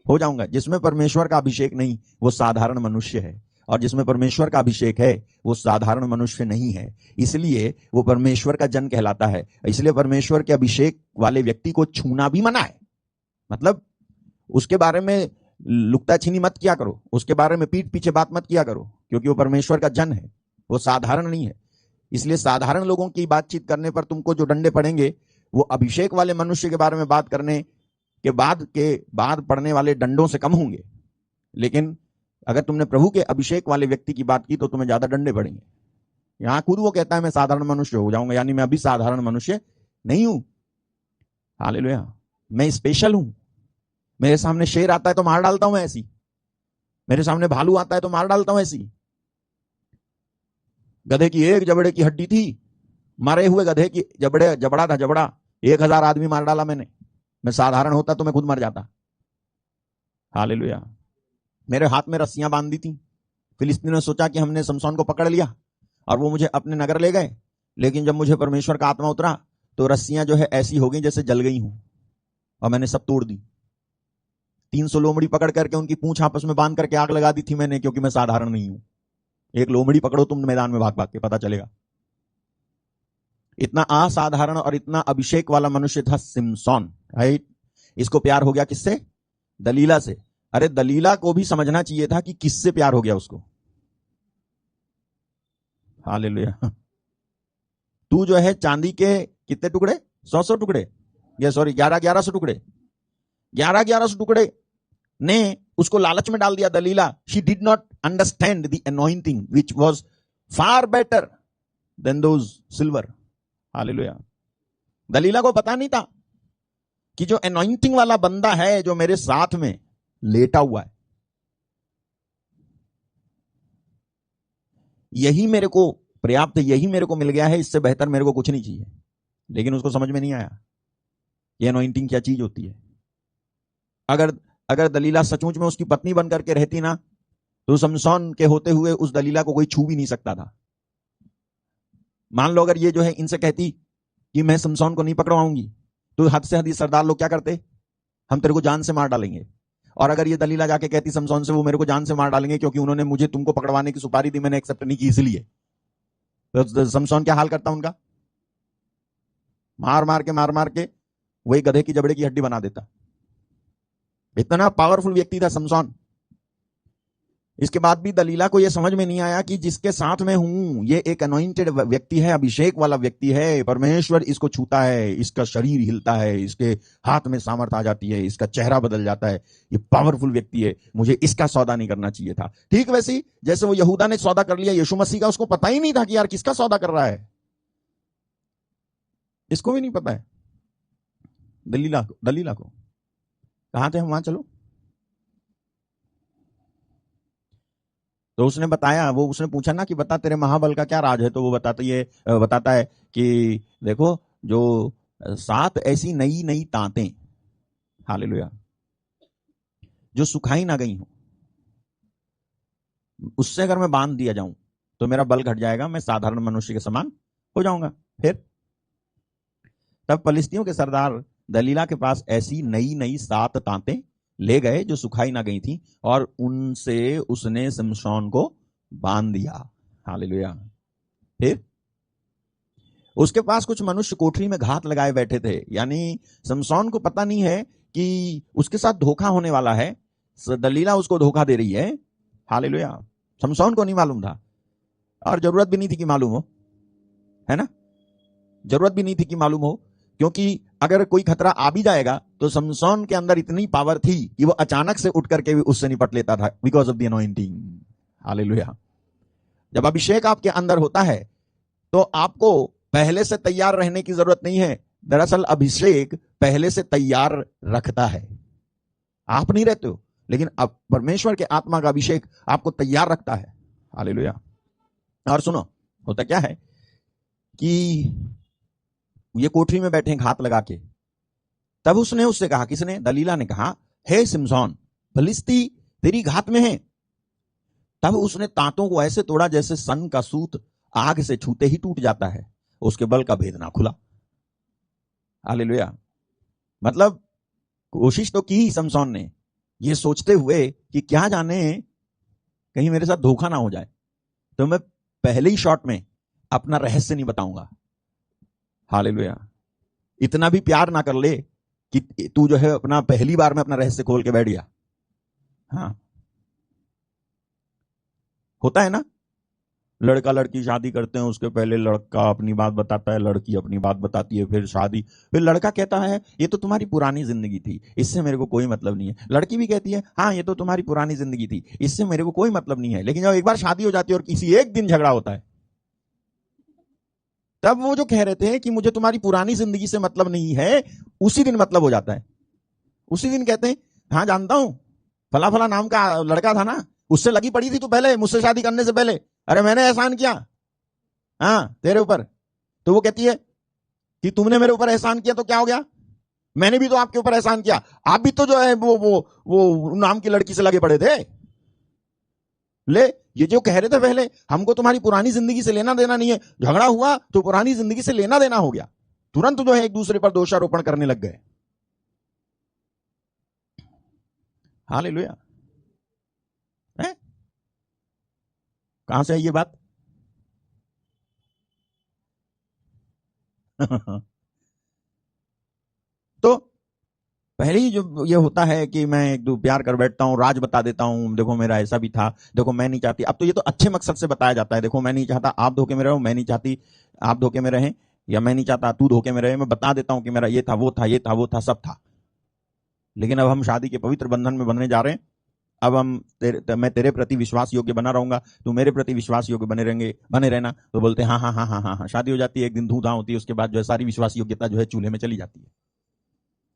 हो जाऊंगा। जिसमें परमेश्वर का अभिषेक नहीं वो साधारण मनुष्य है, और जिसमें परमेश्वर का अभिषेक है वो साधारण मनुष्य नहीं है। इसलिए वो परमेश्वर का जन कहलाता है। इसलिए परमेश्वर के अभिषेक वाले व्यक्ति को छूना भी मना है। मतलब उसके बारे में लुकता छीनी मत किया करो, उसके बारे में पीठ पीछे बात मत किया करो, क्योंकि वो परमेश्वर का जन है, वो साधारण नहीं है। इसलिए साधारण लोगों की बातचीत करने पर तुमको जो डंडे पड़ेंगे वो अभिषेक वाले मनुष्य के बारे में बात करने के बाद पड़ने वाले डंडों से कम होंगे। लेकिन अगर तुमने प्रभु के अभिषेक वाले व्यक्ति की बात की तो तुम्हें ज्यादा डंडे पड़ेंगे। यहां खुद वो कहता है मैं साधारण मनुष्य हो जाऊंगा, यानी मैं अभी साधारण मनुष्य नहीं हूं। हालेलुया। मैं स्पेशल हूं। मेरे सामने शेर आता है तो मार डालता हूं ऐसी, मेरे सामने भालू आता है तो मार डालता हूं ऐसी। गधे की एक जबड़े की हड्डी थी, मरे हुए गधे की जबड़ा था, जबड़ा 1000 आदमी मार डाला मैंने। मैं साधारण होता तो मैं खुद मर जाता। हालेलुया। मेरे हाथ में रस्सियां बांध दी थी। फिलिस्तीनियों ने सोचा कि हमने समसोन को पकड़ लिया और वो मुझे अपने नगर ले गए, लेकिन जब मुझे परमेश्वर का आत्मा उतरा तो रस्सियां जो है ऐसी हो गई जैसे जल गई हूं और मैंने सब तोड़ दी। 300 लोमड़ी पकड़ करके उनकी पूंछ आपस में बांध करके आग लगा दी थी मैंने, क्योंकि मैं साधारण नहीं हूं। एक लोमड़ी पकड़ो तुम मैदान में भाग भाग के, पता चलेगा। इतना असाधारण और इतना अभिषेक वाला मनुष्य था सिमसोन। राइट। इसको प्यार हो गया किससे? दलीला से। अरे दलीला को भी समझना चाहिए था कि किससे प्यार हो गया उसको। हालेलुया। तू जो है चांदी के कितने टुकड़े, 100 टुकड़े, या सॉरी 1100 टुकड़े, 1100 टुकड़े ने उसको लालच में डाल दिया Delilah. She did not understand the anointing which was far better than those silver. Hallelujah. Delilah को पता नहीं था कि जो अनॉइंटिंग वाला बंदा है जो मेरे साथ में लेटा हुआ है, यही मेरे को पर्याप्त, यही मेरे को मिल गया है, इससे बेहतर मेरे को कुछ नहीं चाहिए। लेकिन उसको समझ में नहीं आया ये अनॉइंटिंग क्या चीज होती है। अगर दलीला सचमुच में उसकी पत्नी बनकर के रहती ना, तो समसोन के होते हुए उस दलीला को कोई छू भी नहीं सकता था। मान लो अगर ये जो है इनसे कहती कि मैं समसोन को नहीं पकड़वाऊंगी, तो हद से हद ये सरदार लोग क्या करते, हम तेरे को जान से मार डालेंगे। और अगर ये दलीला जाके कहती समसौन से वो मेरे को जान से मार डालेंगे क्योंकि उन्होंने मुझे तुमको पकड़वाने की सुपारी दी, मैंने एक्सेप्ट नहीं की इसलिए, तो समसौन क्या हाल करता उनका, मार मार के वही गधे की जबड़े की हड्डी बना देता। इतना पावरफुल व्यक्ति था समसौन। इसके बाद भी दलीला को यह समझ में नहीं आया कि जिसके साथ में हूं ये एक अनॉइंटेड व्यक्ति है, अभिषेक वाला व्यक्ति है, परमेश्वर इसको छूता है, इसका शरीर हिलता है, इसके हाथ में सामर्थ आ जाती है, इसका चेहरा बदल जाता है, ये पावरफुल व्यक्ति है, मुझे इसका सौदा नहीं करना चाहिए था। ठीक वैसे ही जैसे वो यहूदा ने सौदा कर लिया यीशु मसीह का, उसको पता ही नहीं था कि यार किसका सौदा कर रहा है, इसको भी नहीं पता है। दलीला को कहां थे हम, वहां चलो। तो उसने बताया, वो उसने पूछा ना कि बता तेरे महाबल का क्या राज है, तो वो बताता है कि देखो जो 7 ऐसी नई नई तांतें, हालेलुया, जो सुखाई ना गई हो, उससे अगर मैं बांध दिया जाऊं तो मेरा बल घट जाएगा, मैं साधारण मनुष्य के समान हो जाऊंगा। फिर तब फलिस्तियों के सरदार दलीला के पास ऐसी नई नई 7 तांतें ले गए जो सुखाई ना गई थी, और उनसे उसने समसौन को बांध दिया। हालेलुया। फिर उसके पास कुछ मनुष्य कोठरी में घात लगाए बैठे थे, यानी समसौन को पता नहीं है कि उसके साथ धोखा होने वाला है, दलीला उसको धोखा दे रही है। हालेलुया। समसौन को नहीं मालूम था, और जरूरत भी नहीं थी कि मालूम हो, है ना, जरूरत भी नहीं थी कि मालूम हो, क्योंकि अगर कोई खतरा आ भी जाएगा तो समसौन के अंदर इतनी पावर थी कि वो अचानक से उठ करके भी उससे निपट लेता था, because of the anointing. Hallelujah. जब अभिषेक आपके अंदर होता है तो आपको पहले से तैयार रहने की जरूरत नहीं है। दरअसल अभिषेक पहले से तैयार रखता है, आप नहीं रहते हो, लेकिन अब परमेश्वर के आत्मा का अभिषेक आपको तैयार रखता है। हालेलुया। और सुनो, होता क्या है कि ये कोठरी में बैठे घात लगा के, तब उसने उससे कहा, किसने, दलीला ने कहा, हे सिमसौन, फलिस्ती तेरी घात में है। तब उसने तांतों को ऐसे तोड़ा जैसे सन का सूत आग से छूते ही टूट जाता है, उसके बल का भेद ना खुला। हालेलुया। मतलब कोशिश तो की समसौन ने, ये सोचते हुए कि क्या जाने कहीं मेरे साथ धोखा ना हो जाए, तो मैं पहले ही शॉट में अपना रहस्य नहीं बताऊंगा। हालेलुया। इतना भी प्यार ना कर ले कि तू जो है अपना पहली बार में अपना रहस्य खोल के बैठ गया। हाँ, होता है ना, लड़का लड़की शादी करते हैं, उसके पहले लड़का अपनी बात बताता है, लड़की अपनी बात बताती है, फिर शादी, फिर लड़का कहता है ये तो तुम्हारी पुरानी जिंदगी थी, इससे मेरे को कोई मतलब नहीं है। लड़की भी कहती है हाँ ये तो तुम्हारी पुरानी जिंदगी थी, इससे मेरे को कोई मतलब नहीं है। लेकिन जब एक बार शादी हो जाती है और किसी एक दिन झगड़ा होता है, तब वो जो कह रहे थे कि मुझे तुम्हारी पुरानी जिंदगी से मतलब नहीं है, उसी दिन मतलब हो जाता है। उसी दिन कहते हैं हाँ जानता हूं, फला फला नाम का लड़का था ना, उससे लगी पड़ी थी तू पहले, मुझसे शादी करने से पहले, अरे मैंने एहसान किया हाँ तेरे ऊपर। तो वो कहती है कि तुमने मेरे ऊपर एहसान किया तो क्या हो गया, मैंने भी तो आपके ऊपर एहसान किया, आप भी तो जो है वो नाम की लड़की से लगे पड़े थे। ले, ये जो कह रहे थे पहले हमको तुम्हारी पुरानी जिंदगी से लेना देना नहीं है, झगड़ा हुआ तो पुरानी जिंदगी से लेना देना हो गया, तुरंत जो है एक दूसरे पर दोषारोपण करने लग गए। हालेलुया। है, कहां से है ये बात? तो पहले ही जो ये होता है कि मैं एक दो प्यार कर बैठता हूँ, राज बता देता हूँ, देखो मेरा ऐसा भी था, देखो मैं नहीं चाहती, अब तो ये तो अच्छे मकसद से बताया जाता है, देखो मैं नहीं चाहता आप धोखे में रहो, मैं नहीं चाहती आप धोखे में रहें, या मैं नहीं चाहता तू धोखे में रहे, मैं बता देता हूं कि मेरा ये था वो था ये था वो था सब था। लेकिन अब हम शादी के पवित्र बंधन में बनने जा रहे हैं, अब हम मैं तेरे प्रति विश्वास योग्य बना रहूंगा, तू मेरे प्रति विश्वास योग्य बने रहना। तो बोलते हैं हाँ हाँ हाँ हाँ हाँ हाँ, शादी हो जाती है, एक दिन धूम-धाम होती है, उसके बाद जो है सारी विश्वास योग्यता जो है चूल्हे में चली जाती है,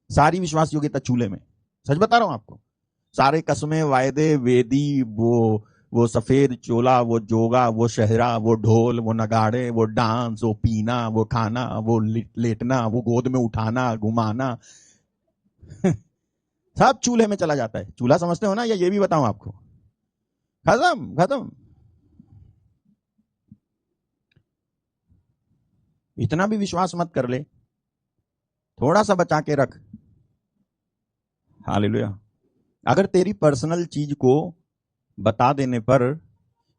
सारी विश्वास योग्यता चूल्हे में। सच बता रहा हूं आपको, सारे कस्में वायदे वेदी, वो सफेद चोला, वो जोगा, वो शहरा, वो ढोल, वो नगाड़े, वो डांस, वो पीना, वो खाना, वो लेटना, वो गोद में उठाना घुमाना सब चूल्हे में चला जाता है। चूल्हा समझते हो ना, या ये भी बताऊं आपको? खत्म खत्म। इतना भी विश्वास मत कर ले थोड़ा सा बचा के रख। हालेलुया। अगर तेरी पर्सनल चीज को बता देने पर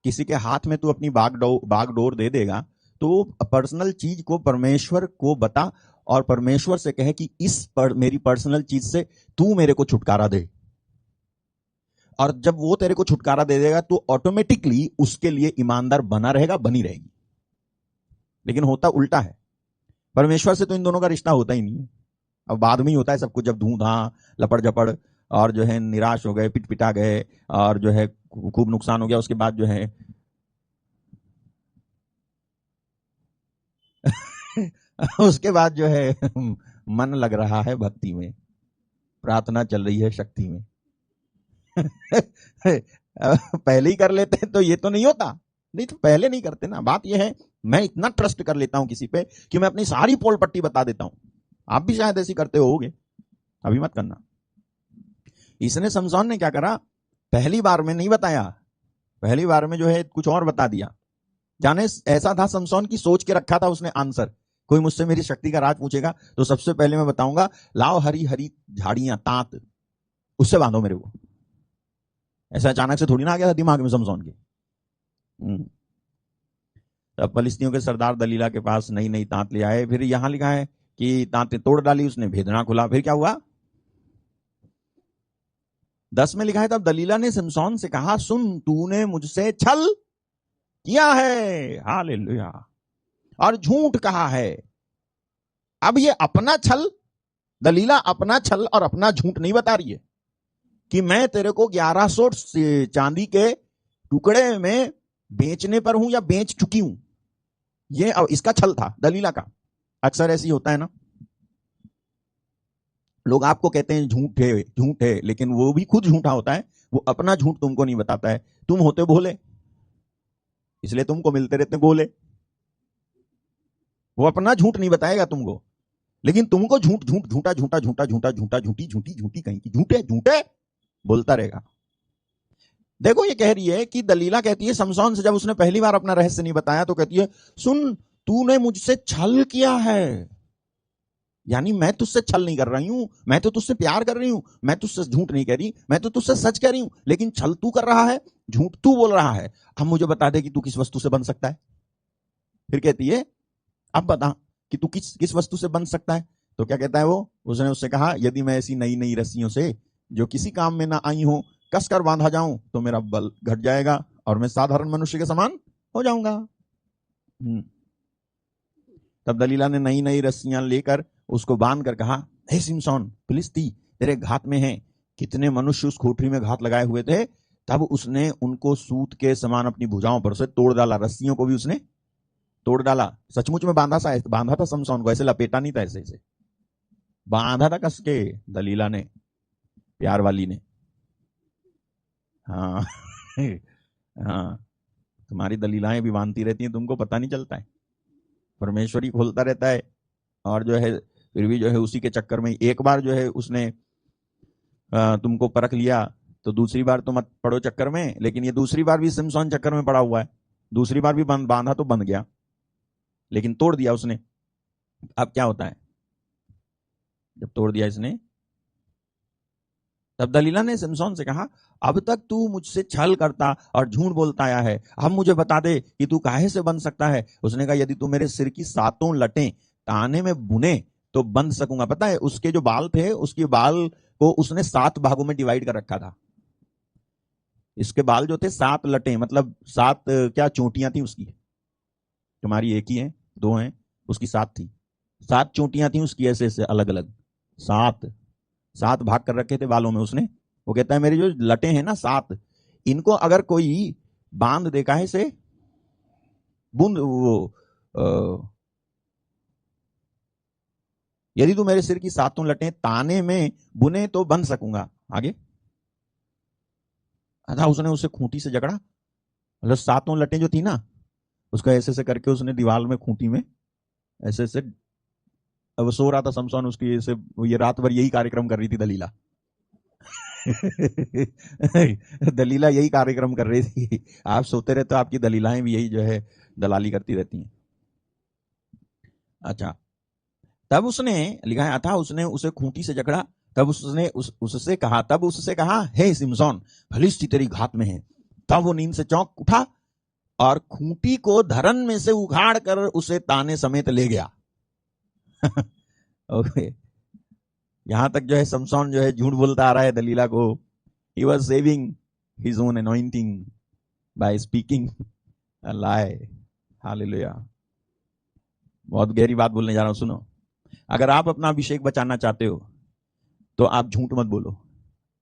किसी के हाथ में तू अपनी बागडोर दे देगा, तो पर्सनल चीज को परमेश्वर को बता और परमेश्वर से कहे कि मेरी पर्सनल चीज से तू मेरे को छुटकारा दे। और जब वो तेरे को छुटकारा दे देगा तो ऑटोमेटिकली उसके लिए ईमानदार बना रहेगा, बनी रहेगी। लेकिन होता उल्टा है, परमेश्वर से तो इन दोनों का रिश्ता होता ही नहीं है। अब बाद में ही होता है सब कुछ, जब धूम-धाम लपड़ जपड़ और जो है निराश हो गए, पिट-पिटा गए और जो है खूब नुकसान हो गया, उसके बाद जो है उसके बाद जो है मन लग रहा है भक्ति में, प्रार्थना चल रही है शक्ति में। पहले ही कर लेते तो ये तो नहीं होता, नहीं तो पहले नहीं करते ना। बात ये है, मैं इतना ट्रस्ट कर लेता हूं किसी पे कि मैं अपनी सारी पोल पट्टी बता देता हूं। आप भी शायद ऐसी करते होगे, अभी मत करना। इसने समसौन ने क्या करा, पहली बार में नहीं बताया, पहली बार में जो है कुछ और बता दिया। जाने ऐसा था, समसौन की सोच के रखा था उसने आंसर। कोई मुझसे मेरी शक्ति का राज पूछेगा तो सबसे पहले मैं बताऊंगा, लाओ हरी हरी झाड़ियां, तात, उससे बांधो मेरे को। ऐसा अचानक से थोड़ी ना आ गया था दिमाग में समसौन के। तब फलिस्तियों के सरदार दलीला के पास नई नई तांत ले आए। फिर यहां लिखा है कि तांतें तोड़ डाली उसने, भेदना खुला। फिर क्या हुआ, 10 में लिखा है, तब दलीला ने समसौन से कहा, सुन, तूने मुझसे छल किया है, हालेलुया, और झूठ कहा है। अब ये अपना छल, दलीला अपना छल और अपना झूठ नहीं बता रही है कि मैं तेरे को 1100 चांदी के टुकड़े में बेचने पर हूं या बेच चुकी हूं। ये इसका छल था दलीला का। अक्सर ऐसी होता है ना, लोग आपको कहते हैं झूठ है, झूठ है, लेकिन वो भी खुद झूठा होता है। वो अपना झूठ तुमको नहीं बताता है। तुम होते भोले, इसलिए तुमको मिलते रहते गोले। वो अपना झूठ नहीं बताएगा तुमको, लेकिन तुमको झूठ झूठ झूठा झूठा झूठा झूठा झूठा झूठी झूठी झूठी कहीं की झूठे झूठे बोलता रहेगा। देखो ये कह रही है कि दलीला कहती है समसौन से, जब उसने पहली बार अपना रहस्य नहीं बताया तो कहती है, सुन, तूने मुझसे छल किया है। यानी मैं तुझसे छल नहीं कर रही हूं, मैं तो तुझसे प्यार कर रही हूं, मैं तुझसे झूठ नहीं कह रही, मैं तो तुझसे सच कह रही हूं, लेकिन छल तू कर रहा है, झूठ तू बोल रहा है। अब मुझे बता दे कि तू किस वस्तु से बन सकता है। फिर कहती है, अब बता कि तू किस वस्तु से बन सकता है। तो क्या कहता है वो, उसने उससे कहा, यदि मैं ऐसी नई नई रस्सियों से जो किसी काम में ना आई हो कसकर बांधा जाऊं तो मेरा बल घट जाएगा और मैं साधारण मनुष्य के समान हो जाऊंगा। तब दलीला ने नई नई रस्सियां लेकर उसको बांध कर कहा, हे सिमसोन, फिलिस्ती तेरे घात में है। कितने मनुष्य उस कोठरी में घात लगाए हुए थे। तब उसने उनको सूत के समान अपनी भुजाओं पर से तोड़ डाला, रस्सियों को भी उसने तोड़ डाला। सचमुच में बांधा था समसौन को, ऐसे लपेटा नहीं था, ऐसे ऐसे बांधा था कस के दलीला ने, प्यार वाली ने। हाँ हाँ, तुम्हारी दलीलाएं भी बांधती रहती हैं, तुमको पता नहीं चलता है। परमेश्वर ही खोलता रहता है। और जो है फिर भी जो है उसी के चक्कर में, एक बार जो है उसने तुमको परख लिया तो दूसरी बार तो मत पड़ो चक्कर में। लेकिन ये दूसरी बार भी सिमसोन चक्कर में पड़ा हुआ है। दूसरी बार भी बांधा तो बंध गया, लेकिन तोड़ दिया उसने। अब क्या होता है, जब तोड़ दिया इसने, तब दलीला ने सिमसोन से कहा, अब तक तू मुझसे छल करता और झूठ बोलता आया है, अब मुझे बता दे कि तू काहे से बन सकता है। उसने कहा, यदि तू मेरे सिर की 7 लटें ताने में बुने तो बन सकूंगा। पता है उसके जो बाल थे, उसके बाल को उसने 7 भागों में डिवाइड कर रखा था। इसके बाल जो थे 7 लटें, मतलब 7 क्या चोटियां थी उसकी। तुम्हारी एक ही है, 2 हैं, उसकी 7 थी। 7 चोटियां थी उसकी, ऐसे ऐसे अलग अलग 7 भाग कर रखे थे बालों में उसने। वो कहता है, मेरी जो लटें हैं ना 7, इनको अगर कोई बांध देखा है से बूंद वो यदि तू मेरे सिर की 7 लटें ताने में बुने तो बन सकूंगा। आगे था, उसने उसे खूंटी से जकड़ा, मतलब 7 लटें जो थी ना, उसको ऐसे ऐसे करके उसने दीवार में खूंटी में ऐसे ऐसे, अब सो रहा था समसोन, उसकी ऐसे, ये रात भर यही कार्यक्रम कर रही थी दलीला दलीला यही कार्यक्रम कर रही थी। आप सोते रहते हो, आपकी दलीलाएं भी यही जो है दलाली करती रहती हैं। अच्छा, तब उसने लिखा है, अथा उसने उसे खूंटी से जकड़ा, तब उसने उससे कहा, हे सिमसोन, भलिष्ठी तेरी घात में है। तब वो नींद से चौंक उठा और खूंटी को धरन में से उखाड़ कर उसे ताने समेत ले गया। ओके, यहां तक जो है समसोन जो है झूठ बोलता आ रहा है दलीला को। He was saving his own anointing by speaking a lie. Hallelujah. बहुत गहरी बात बोलने जा रहा हूं, सुनो। अगर आप अपना अभिषेक बचाना चाहते हो तो आप झूठ मत बोलो,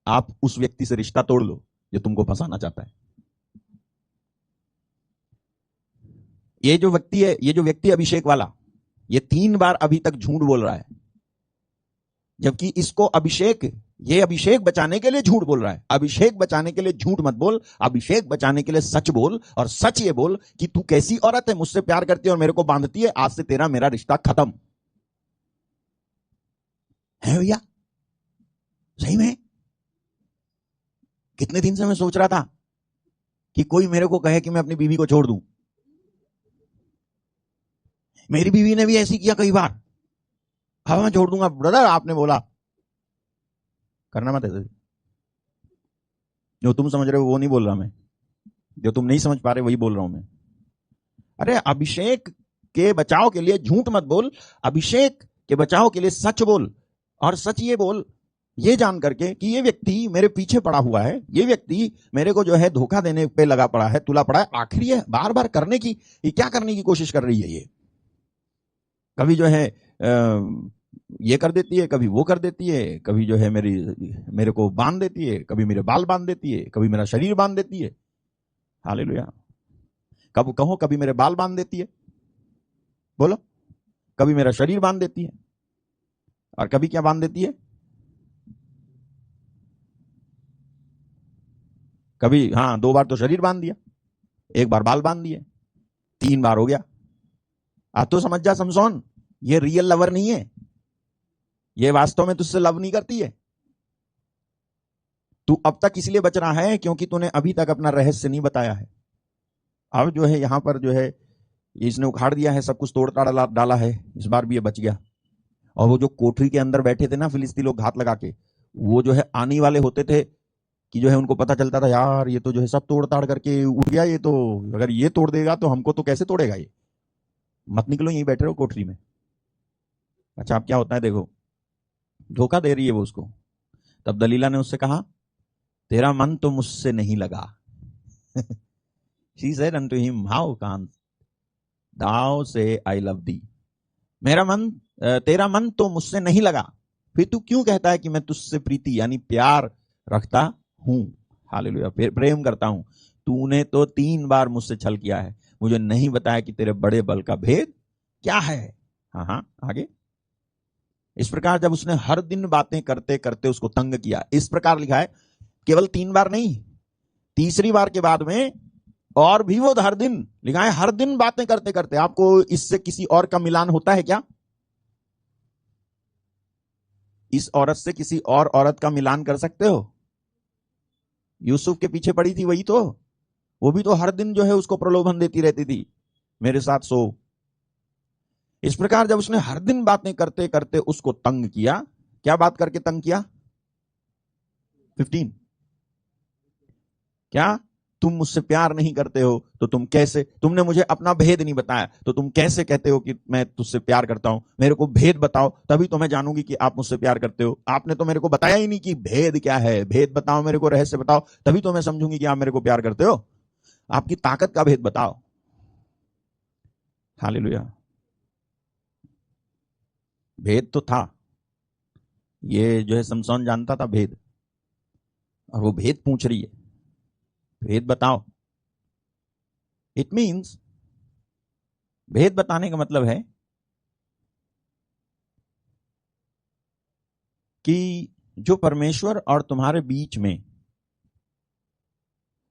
आप उस व्यक्ति से रिश्ता तोड़ लो जो तुमको फंसाना चाहता है। ये जो व्यक्ति है, ये जो व्यक्ति अभिषेक वाला, ये 3 बार अभी तक झूठ बोल रहा है, जबकि इसको ये अभिषेक बचाने के लिए झूठ बोल रहा है। अभिषेक बचाने के लिए झूठ मत बोल, अभिषेक बचाने के लिए सच बोल। और सच ये बोल कि तू कैसी औरत है, मुझसे प्यार करती है और मेरे को बांधती है, आज से तेरा मेरा रिश्ता खत्म है। भैया सही में कितने दिन से मैं सोच रहा था कि कोई मेरे को कहे कि मैं अपनी बीवी को छोड़ दूं। मेरी बीवी ने भी ऐसी किया कई बार, हाँ मैं छोड़ दूंगा। ब्रदर आपने बोला करना मत ऐसे। जो तुम समझ रहे हो वो नहीं बोल रहा मैं, जो तुम नहीं समझ पा रहे वही बोल रहा हूं मैं। अरे अभिषेक के बचाव के लिए झूठ मत बोल, अभिषेक के बचाव के लिए सच बोल। और सच ये बोल, ये जान करके कि ये व्यक्ति मेरे पीछे पड़ा हुआ है, ये व्यक्ति मेरे को जो है धोखा देने पे लगा पड़ा है, तुला पड़ा है। आखिर ये बार बार करने की, ये क्या करने की कोशिश कर रही है? ये कभी जो है ये कर देती है, कभी वो कर देती है, कभी जो है मेरे को बांध देती है, कभी मेरे बाल बांध देती है, कभी मेरा शरीर बांध देती है। हालेलुया। कब कहो, कभी मेरे बाल बांध देती है, बोलो, कभी मेरा शरीर बांध देती है, और कभी क्या बांध देती है? कभी, हाँ 2 बार तो शरीर बांध दिया, 1 बार बाल बांध दिए, 3 बार हो गया। अब तो समझ जा समसोन, ये रियल लवर नहीं है, ये वास्तव में तुझसे लव नहीं करती है। तू अब तक इसलिए बच रहा है क्योंकि तूने अभी तक अपना रहस्य नहीं बताया है। अब जो है यहां पर जो है इसने उखाड़ दिया है, सब कुछ तोड़ ताड़ डाला है, इस बार भी ये बच गया। और वो जो कोठरी के अंदर बैठे थे ना फिलिस्ती लोग घात लगा के, वो जो है आने वाले होते थे कि जो है उनको पता चलता था, यार ये तो जो है सब तोड़ ताड़ करके उठ गया, ये तो अगर ये तोड़ देगा तो हमको तो कैसे तोड़ेगा ये, मत निकलो, यहीं बैठे रहो कोठरी में। अच्छा, अब क्या होता है देखो, धोखा दे रही है वो उसको। तब दलीला ने उससे कहा, तेरा मन तो मुझसे नहीं लगा। She said unto him, how canst thou say I love thee? तेरा मन तो मुझसे नहीं लगा, फिर तू क्यों कहता है कि मैं तुझसे प्रीति यानी प्यार रखता हूं? हालेलुया, प्रेम करता हूं। तूने तो 3 बार मुझसे छल किया है, मुझे नहीं बताया कि तेरे बड़े बल का भेद क्या है। हाँ, आगे। इस प्रकार जब उसने हर दिन बातें करते करते उसको तंग किया, इस प्रकार लिखा है, केवल 3 बार नहीं, तीसरी बार के बाद में और भी वो हर दिन लिखा है, हर दिन बातें करते करते। आपको इससे किसी और का मिलान होता है क्या? इस औरत से किसी और औरत का मिलान कर सकते हो? यूसुफ के पीछे पड़ी थी वही तो, वो भी तो हर दिन जो है उसको प्रलोभन देती रहती थी, मेरे साथ सो। इस प्रकार जब उसने हर दिन बातें करते करते उसको तंग किया, क्या बात करके तंग किया? 15, क्या तुम मुझसे प्यार नहीं करते हो तो तुमने मुझे अपना भेद नहीं बताया तो तुम कैसे कहते हो कि मैं तुझसे प्यार करता हूं? मेरे को भेद बताओ, तभी तो मैं जानूंगी कि आप मुझसे प्यार करते हो। आपने तो मेरे को बताया ही नहीं कि भेद क्या है। भेद बताओ, मेरे को रहस्य बताओ, तभी तो मैं समझूंगी कि आप मेरे को प्यार करते हो। आपकी ताकत का भेद बताओ। हालेलुया। भेद तो था, ये जो है समसोन जानता था भेद, और वो भेद पूछ रही है, भेद बताओ। इट मीन्स, भेद बताने का मतलब है कि जो परमेश्वर और तुम्हारे बीच में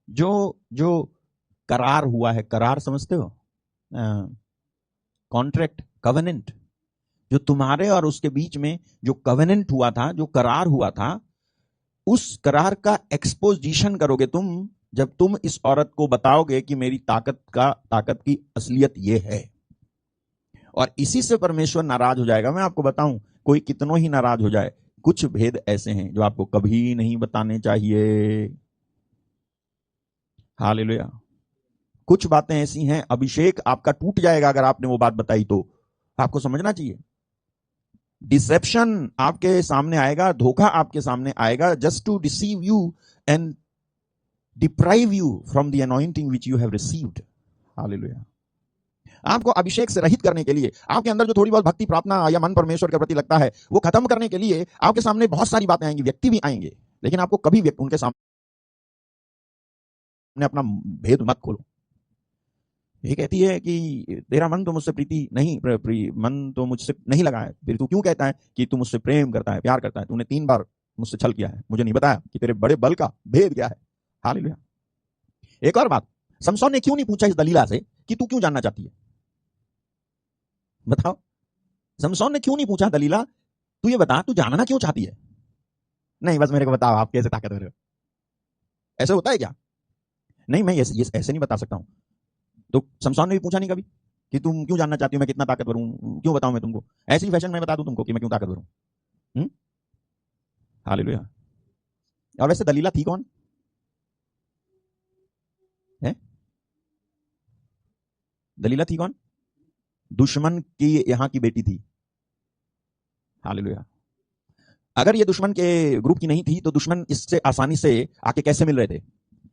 जो करार हुआ है, करार समझते हो? कॉन्ट्रैक्ट, कवेनेंट, जो तुम्हारे और उसके बीच में जो कवेनेंट हुआ था, जो करार हुआ था, उस करार का एक्सपोजिशन करोगे तुम जब तुम इस औरत को बताओगे कि मेरी ताकत की असलियत ये है। और इसी से परमेश्वर नाराज हो जाएगा। मैं आपको बताऊं, कोई कितनों ही नाराज हो जाए, कुछ भेद ऐसे हैं जो आपको कभी नहीं बताने चाहिए। हालेलुया। कुछ बातें ऐसी हैं, अभिषेक आपका टूट जाएगा अगर आपने वो बात बताई, तो आपको समझना चाहिए। डिसेप्शन आपके सामने आएगा, धोखा आपके सामने आएगा, just to deceive you and deprive you from the anointing which you have received. Hallelujah. आपको अभिषेक से रहित करने के लिए, आपके अंदर जो थोड़ी बहुत भक्ति प्रार्थना या मन परमेश्वर के प्रति लगता है, वो खत्म करने के लिए आपके सामने बहुत सारी बातें आएंगी, व्यक्ति भी आएंगे, लेकिन आपको कभी उनके सामने अपना भेद मत खोलो। ये कहती है कि तेरा मन तो मुझसे प्रीति नहीं, मन तो मुझसे नहीं लगा है, फिर तू क्यों कहता है कि तू मुझसे प्रेम करता है, प्यार करता है? तूने 3 बार मुझसे छल किया है, मुझे नहीं बताया कि तेरे बड़े बल का भेद क्या है। हालेलुया। एक और बात, समसौन ने क्यों नहीं पूछा इस दलीला से कि तू क्यों जानना चाहती है? बताओ, समसौन ने क्यों नहीं पूछा, दलीला तू ये बता, तू जानना क्यों चाहती है? नहीं, बस मेरे को बताओ आप कैसे ताकतवर हो। ऐसे होता है क्या? नहीं, मैं ऐसे नहीं बता सकता हूं। तो समसौन ने भी पूछा नहीं कभी कि तुम क्यों जानना चाहती हो मैं कितना ताकतवर हूं, क्यों बताऊं मैं तुमको? ऐसी फैशन में बता दूं तुमको कि मैं क्यों ताकतवर हूं? हालेलुया। और वैसे दलीला थी कौन है? दलीला थी कौन? दुश्मन की यहां की बेटी थी। हालेलुया। अगर ये दुश्मन के ग्रुप की नहीं थी तो दुश्मन इससे आसानी से आके कैसे मिल रहे थे,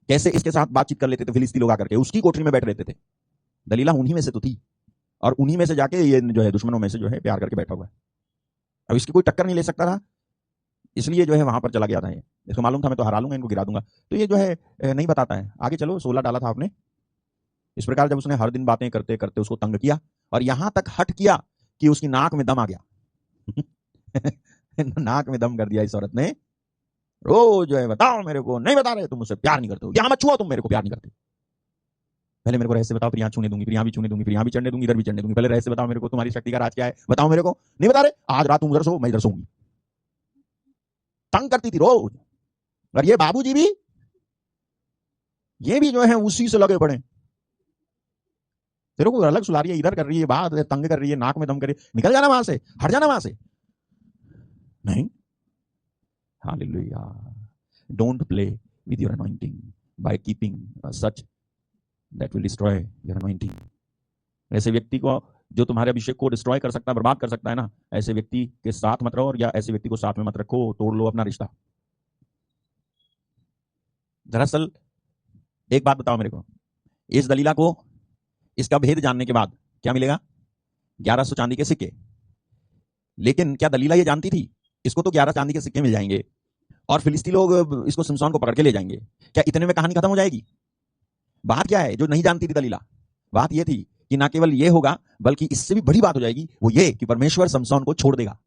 कैसे इसके साथ बातचीत कर लेते थे? फिलिस्ती लोग आकर के उसकी कोठरी में बैठ रहते थे। दलीला उन्हीं में से तो थी, और उन्हीं में से जाके ये जो है दुश्मनों में से जो है प्यार करके बैठा हुआ है। अब इसकी कोई टक्कर नहीं ले सकता था, इसलिए जो है वहां पर चला गया था। ये इसको मालूम था मैं तो हरा लूंगा, इनको गिरा दूंगा। तो ये जो है नहीं बताता है। आगे चलो, 16 डाला था आपने। इस प्रकार जब उसने हर दिन बातें करते करते उसको तंग किया और यहां तक हट किया कि उसकी नाक में दम आ गया। नाक में दम कर दिया इस औरत ने। रोज जो है बताओ मेरे को, नहीं बता रहे, तुम मुझसे प्यार नहीं करते हो, यहां मत छुओ, तुम मेरे को प्यार नहीं करते। पहले मेरे को रहस्य बताओ, फिर यहाँ छूने दूंगी, फिर यहाँ भी छूने दूंगी, फिर यहाँ भी चढ़ने दूंगी, इधर भी चढ़ने दूंगी। पहले रहस्य बताओ मेरे को, तुम्हारी शक्ति का राज क्या है, बताओ मेरे को। नहीं बता रहे, आज रात तुम उधर सो, मैं इधर सोऊंगी। तंग करती थी रोज। और ये बाबूजी भी, ये भी जो है उसी से लगे पड़े। तेरे को अलग सुला रही है, इधर कर रही है बात, तंग कर रही है, नाक में दम कर रही है, निकल जाना वहां से, हट जाना वहां से। नहीं। Hallelujah. Don't play with your anointing by keeping such that will destroy your anointing. ऐसे व्यक्ति को जो तुम्हारे अभिषेक को डिस्ट्रॉय कर सकता है, बर्बाद कर सकता है ना, ऐसे व्यक्ति के साथ मत रहो, और या ऐसे व्यक्ति को साथ में मत रखो, तोड़ लो अपना रिश्ता। दरअसल एक बात बताओ मेरे को, इस दलीला को इसका भेद जानने के बाद क्या मिलेगा? 1100 चांदी के सिक्के। लेकिन क्या दलीला ये जानती थी इसको तो 11 चांदी के सिक्के मिल जाएंगे और फिलिस्ती लोग इसको सिमसोन को पकड़ के ले जाएंगे? क्या इतने में कहानी खत्म हो जाएगी? बात क्या है जो नहीं जानती थी दलीला? बात ये थी कि ना केवल ये होगा, बल्कि इससे भी बड़ी बात हो जाएगी, वो ये कि परमेश्वर समसोन को छोड़ देगा।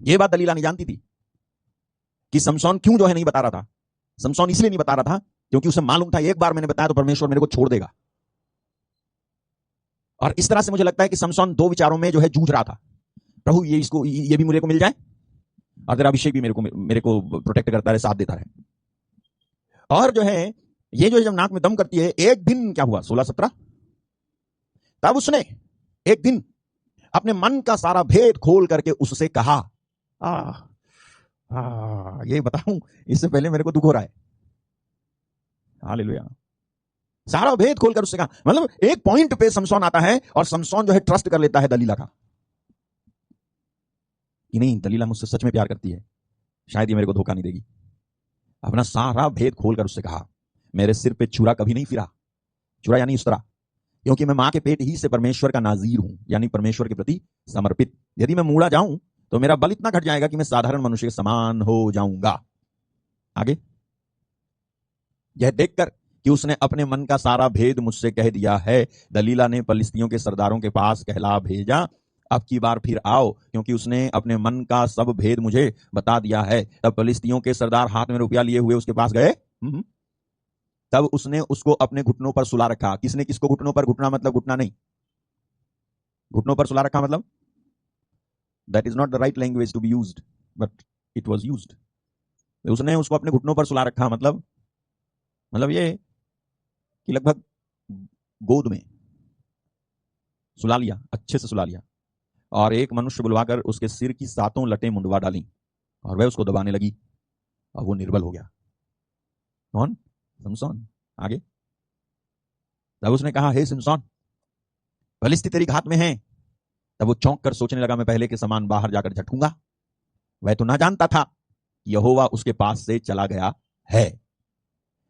ये बात दलीला नहीं जानती थी कि समसोन क्यों जो है नहीं बता रहा था। समसोन इसलिए नहीं बता रहा था क्योंकि उसे मालूम था एक बार मैंने बताया तो परमेश्वर मेरे को छोड़ देगा। और इस तरह से मुझे लगता है कि समसोन 2 विचारों में जो है जूझ रहा था। प्रभु ये भी मेरे को मिल जाए, और तेरा अभिषेक भी मेरे को प्रोटेक्ट करता रहे, साथ देता रहे। और जो है ये जो जब नाक में दम करती है, एक दिन क्या हुआ, 16-17, तब उसने एक दिन अपने मन का सारा भेद खोल करके उससे कहा। ये बताऊं, इससे पहले मेरे को दुख हो रहा है। हालेलुया। सारा भेद खोलकर उससे कहा, मतलब एक पॉइंट पे समसोन आता है और समसोन जो है ट्रस्ट कर लेता है दलीला का कि नहीं, दलीला मुझसे सच में प्यार करती है, शायद ये मेरे को धोखा नहीं देगी। अपना सारा भेद खोलकर उससे कहा, मेरे सिर पे छुरा कभी नहीं फिरा। छुरा यानी उस तरह, क्योंकि मैं मां के पेट ही से परमेश्वर का नाजीर हूं, यानी परमेश्वर के प्रति समर्पित। यदि मैं मूड़ा जाऊं तो मेरा बल इतना घट जाएगा कि मैं साधारण मनुष्य के समान हो जाऊंगा। आगे यह देखकर कि उसने अपने मन का सारा भेद मुझसे कह दिया है, दलीला ने फलिस्तियों के सरदारों के पास कहला भेजा, अब की बार फिर आओ, क्योंकि उसने अपने मन का सब भेद मुझे बता दिया है। तब फलिस्तियों के सरदार हाथ में रुपया लिए हुए उसके पास गए। तब उसने उसको अपने घुटनों पर सुला रखा। किसने किसको घुटनों पर? घुटना मतलब घुटना नहीं, घुटनों पर सुला रखा मतलब that is not the right language to be used, but it was used. उसने उसको अपने घुटनों पर सुला रखा, मतलब ये कि लगभग गोद में। सुला लिया, अच्छे से सुला लिया, और एक मनुष्य बुलवाकर उसके सिर की 7 लटें मुंडवा डाली और वह उसको दबाने लगी और वो निर्बल हो गया। कौन? सिमसोन। आगे, तब उसने कहा, हे सिमसोन, फलिस्ती तेरी घात में है। तब वो चौंक कर सोचने लगा, मैं पहले के समान बाहर जाकर झटकूंगा। वह तो ना जानता था यहोवा उसके पास से चला गया है।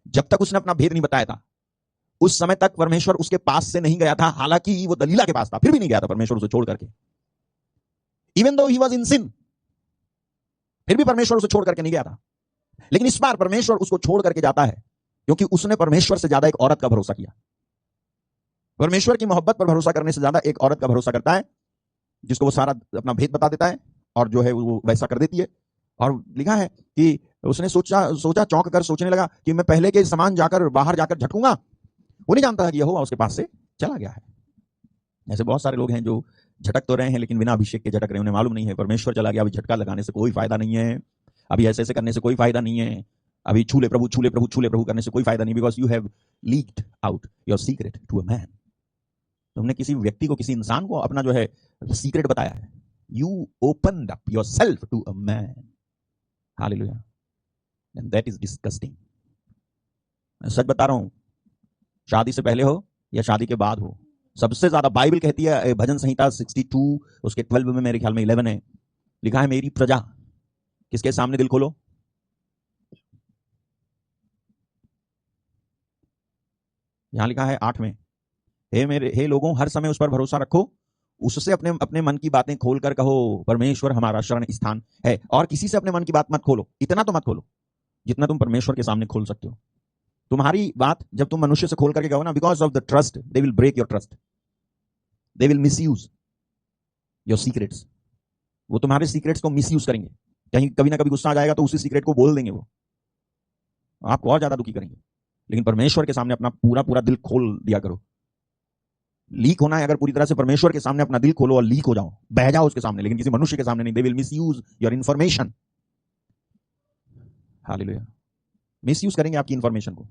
जब तक उसने अपना भेद नहीं बताया था, उस समय तक परमेश्वर उसके पास से नहीं गया था। हालांकि वो दलीला के पास था, फिर भी नहीं गया था परमेश्वर उसे छोड़ करके। Even though he was in सिन, फिर भी परमेश्वर उसे छोड़ करके नहीं गया था। लेकिन इस बार परमेश्वर उसको छोड़ करके जाता है क्योंकि उसने परमेश्वर से ज्यादा एक औरत का भरोसा किया। परमेश्वर की मोहब्बत पर भरोसा करने से ज्यादा एक औरत का भरोसा करता है, जिसको वो सारा अपना भेद बता देता है और जो है वो वैसा कर देती है। और लिखा है कि उसने सोचा चौंक कर सोचने लगा कि मैं पहले के समान जाकर बाहर जाकर झटकूंगा। वो नहीं जानता था कि यहोवा उसके पास से चला गया है। ऐसे बहुत सारे लोग हैं जो झटक तो रहे हैं लेकिन बिना अभिषेक के झटक रहे हैं। उन्हें मालूम नहीं है परमेश्वर चला गया, अभी झटका लगाने से कोई फायदा नहीं है, अभी ऐसे ऐसे करने से कोई फायदा नहीं है, अभी छूले प्रभु छूले प्रभु छूले प्रभु करने से कोई फायदा नहीं, because you have leaked out your secret to a man. तुमने किसी व्यक्ति को, किसी इंसान को अपना जो है सीक्रेट बताया है। You opened up yourself to a man. Hallelujah. And that is disgusting. मैं सच बता रहा हूं, शादी से पहले हो या शादी के बाद हो, सबसे ज्यादा बाइबल कहती है, भजन संहिता 62 उसके 12 में, मेरे ख्याल में 11 है, लिखा है, मेरी प्रजा किसके सामने दिल खोलो? यहां लिखा है 8 में, हे लोगों, हर समय उस पर भरोसा रखो, उससे अपने अपने मन की बातें खोलकर कहो, परमेश्वर हमारा शरण स्थान है। और किसी से अपने मन की बात मत खोलो, इतना तो मत खोलो जितना तुम परमेश्वर के सामने खोल सकते हो। तुम्हारी बात जब तुम मनुष्य से खोल करके कहो ना, because of the trust they will break your trust, they will misuse your secrets. वो तुम्हारे सीक्रेट्स को मिसयूज करेंगे। कहीं कभी ना कभी गुस्सा आ जाएगा तो उसी सीक्रेट को बोल देंगे, वो आपको और ज्यादा दुखी करेंगे। लेकिन परमेश्वर के सामने अपना पूरा पूरा दिल खोल दिया करो। लीक होना है अगर पूरी तरह से परमेश्वर के सामने अपना दिल खोलो और लीक हो जाओ, बह जाओ उसके सामने, लेकिन किसी मनुष्य के सामने नहीं। दे will misuse your information. Hallelujah. Misuse करेंगे आपकी इंफॉर्मेशन को।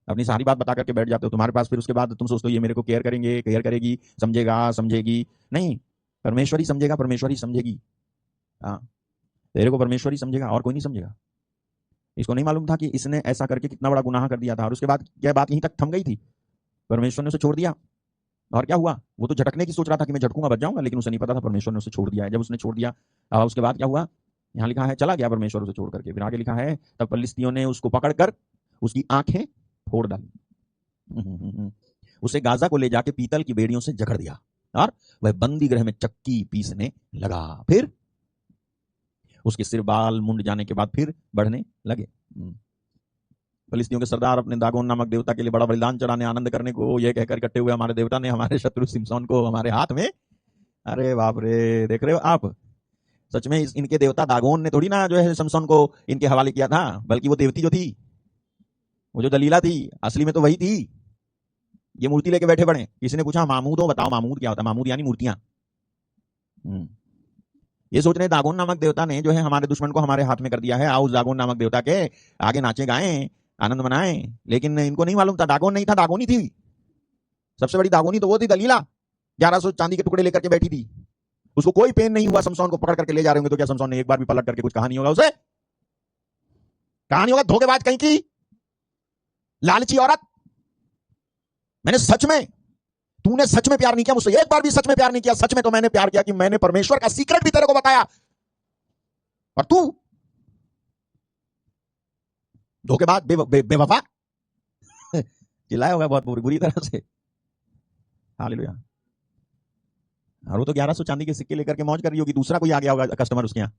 अपनी सारी बात बता करके बैठ जाते हो तुम्हारे पास, फिर उसके बाद तुम सोचते हो ये मेरे को केयर करेंगे, केयर करेगी, समझेगा, समझेगी। नहीं, परमेश्वर ही समझेगा, परमेश्वर ही समझेगी। हाँ, तेरे को परमेश्वर ही समझेगा और कोई नहीं समझेगा। इसको नहीं मालूम था कि इसने ऐसा करके कितना बड़ा गुनाह कर दिया था, और उसके बाद क्या बात यहीं तक थम गई थी? परमेश्वर ने उसे छोड़ दिया और क्या हुआ? वो तो झटकने की सोच रहा था कि मैं झटकूंगा बच जाऊंगा, लेकिन उसे नहीं पता था परमेश्वर ने उसे छोड़ दिया है। जब उसने छोड़ दिया, उसके बाद क्या हुआ? यहाँ लिखा है, चला गया परमेश्वर उसे छोड़ करके। फिर आगे लिखा है, तब फलिस्तियों ने उसको पकड़कर उसकी आंखें फोड़ डाली, उसे गाजा को ले जाके पीतल की बेड़ियों से जकड़ दिया और वह बंदी गृह में चक्की पीसने लगा। फिर उसके सिर बाल मुंड जाने के बाद फिर बढ़ने लगे। फलिस्तियों के सरदार अपने दागोन नामक देवता के लिए बड़ा बलिदान चढ़ाने, आनंद करने को यह कहकर इकट्ठे हुए, हमारे देवता ने हमारे शत्रु सिमसोन को हमारे हाथ में। अरे बाप रे, देख रहे हो आप? सच में इनके देवता दागोन ने थोड़ी ना जो है सिमसोन को इनके हवाले किया था, बल्कि वो देवती जो थी, वो जो दलीला थी, असली में तो वही थी। ये मूर्ति लेके बैठे पड़े। किसी ने पूछा मामूद हो, बताओ मामूद क्या होता है? मामूद यानी मूर्तियां। ये सोच रहे दागोन नामक देवता ने जो है हमारे दुश्मन को हमारे हाथ में कर दिया है, आओ दागोन नामक देवता के आगे नाचे गाएं, आनंद मनाएं। लेकिन इनको नहीं मालूम था दागोन नहीं था, दागोनी थी। सबसे बड़ी दागोनी तो वो थी, दलीला। 1100 चांदी के टुकड़े लेकर के बैठी थी। उसको कोई पेन नहीं हुआ, समसोन को पकड़ करके ले जा रहे होंगे तो क्या समसोन ने एक बार भी पलट करके कुछ कहा नहीं होगा उसे? कहा नहीं होगा? धोखेबाज कहीं की, लालची औरत। मैंने सच में, तूने सच में प्यार नहीं किया मुझसे, एक बार भी सच में प्यार नहीं किया। सच में तो मैंने प्यार किया कि मैंने परमेश्वर का सीक्रेट भी तेरे को बताया, और तू धोखेबाज, बेवफा। चिल्लाया होगा बहुत बुरी तरह से। हालेलुया। और वो तो 1100 चांदी के सिक्के लेकर के मौज कर रही होगी, दूसरा कोई आ गया होगा कस्टमर उसके यहां।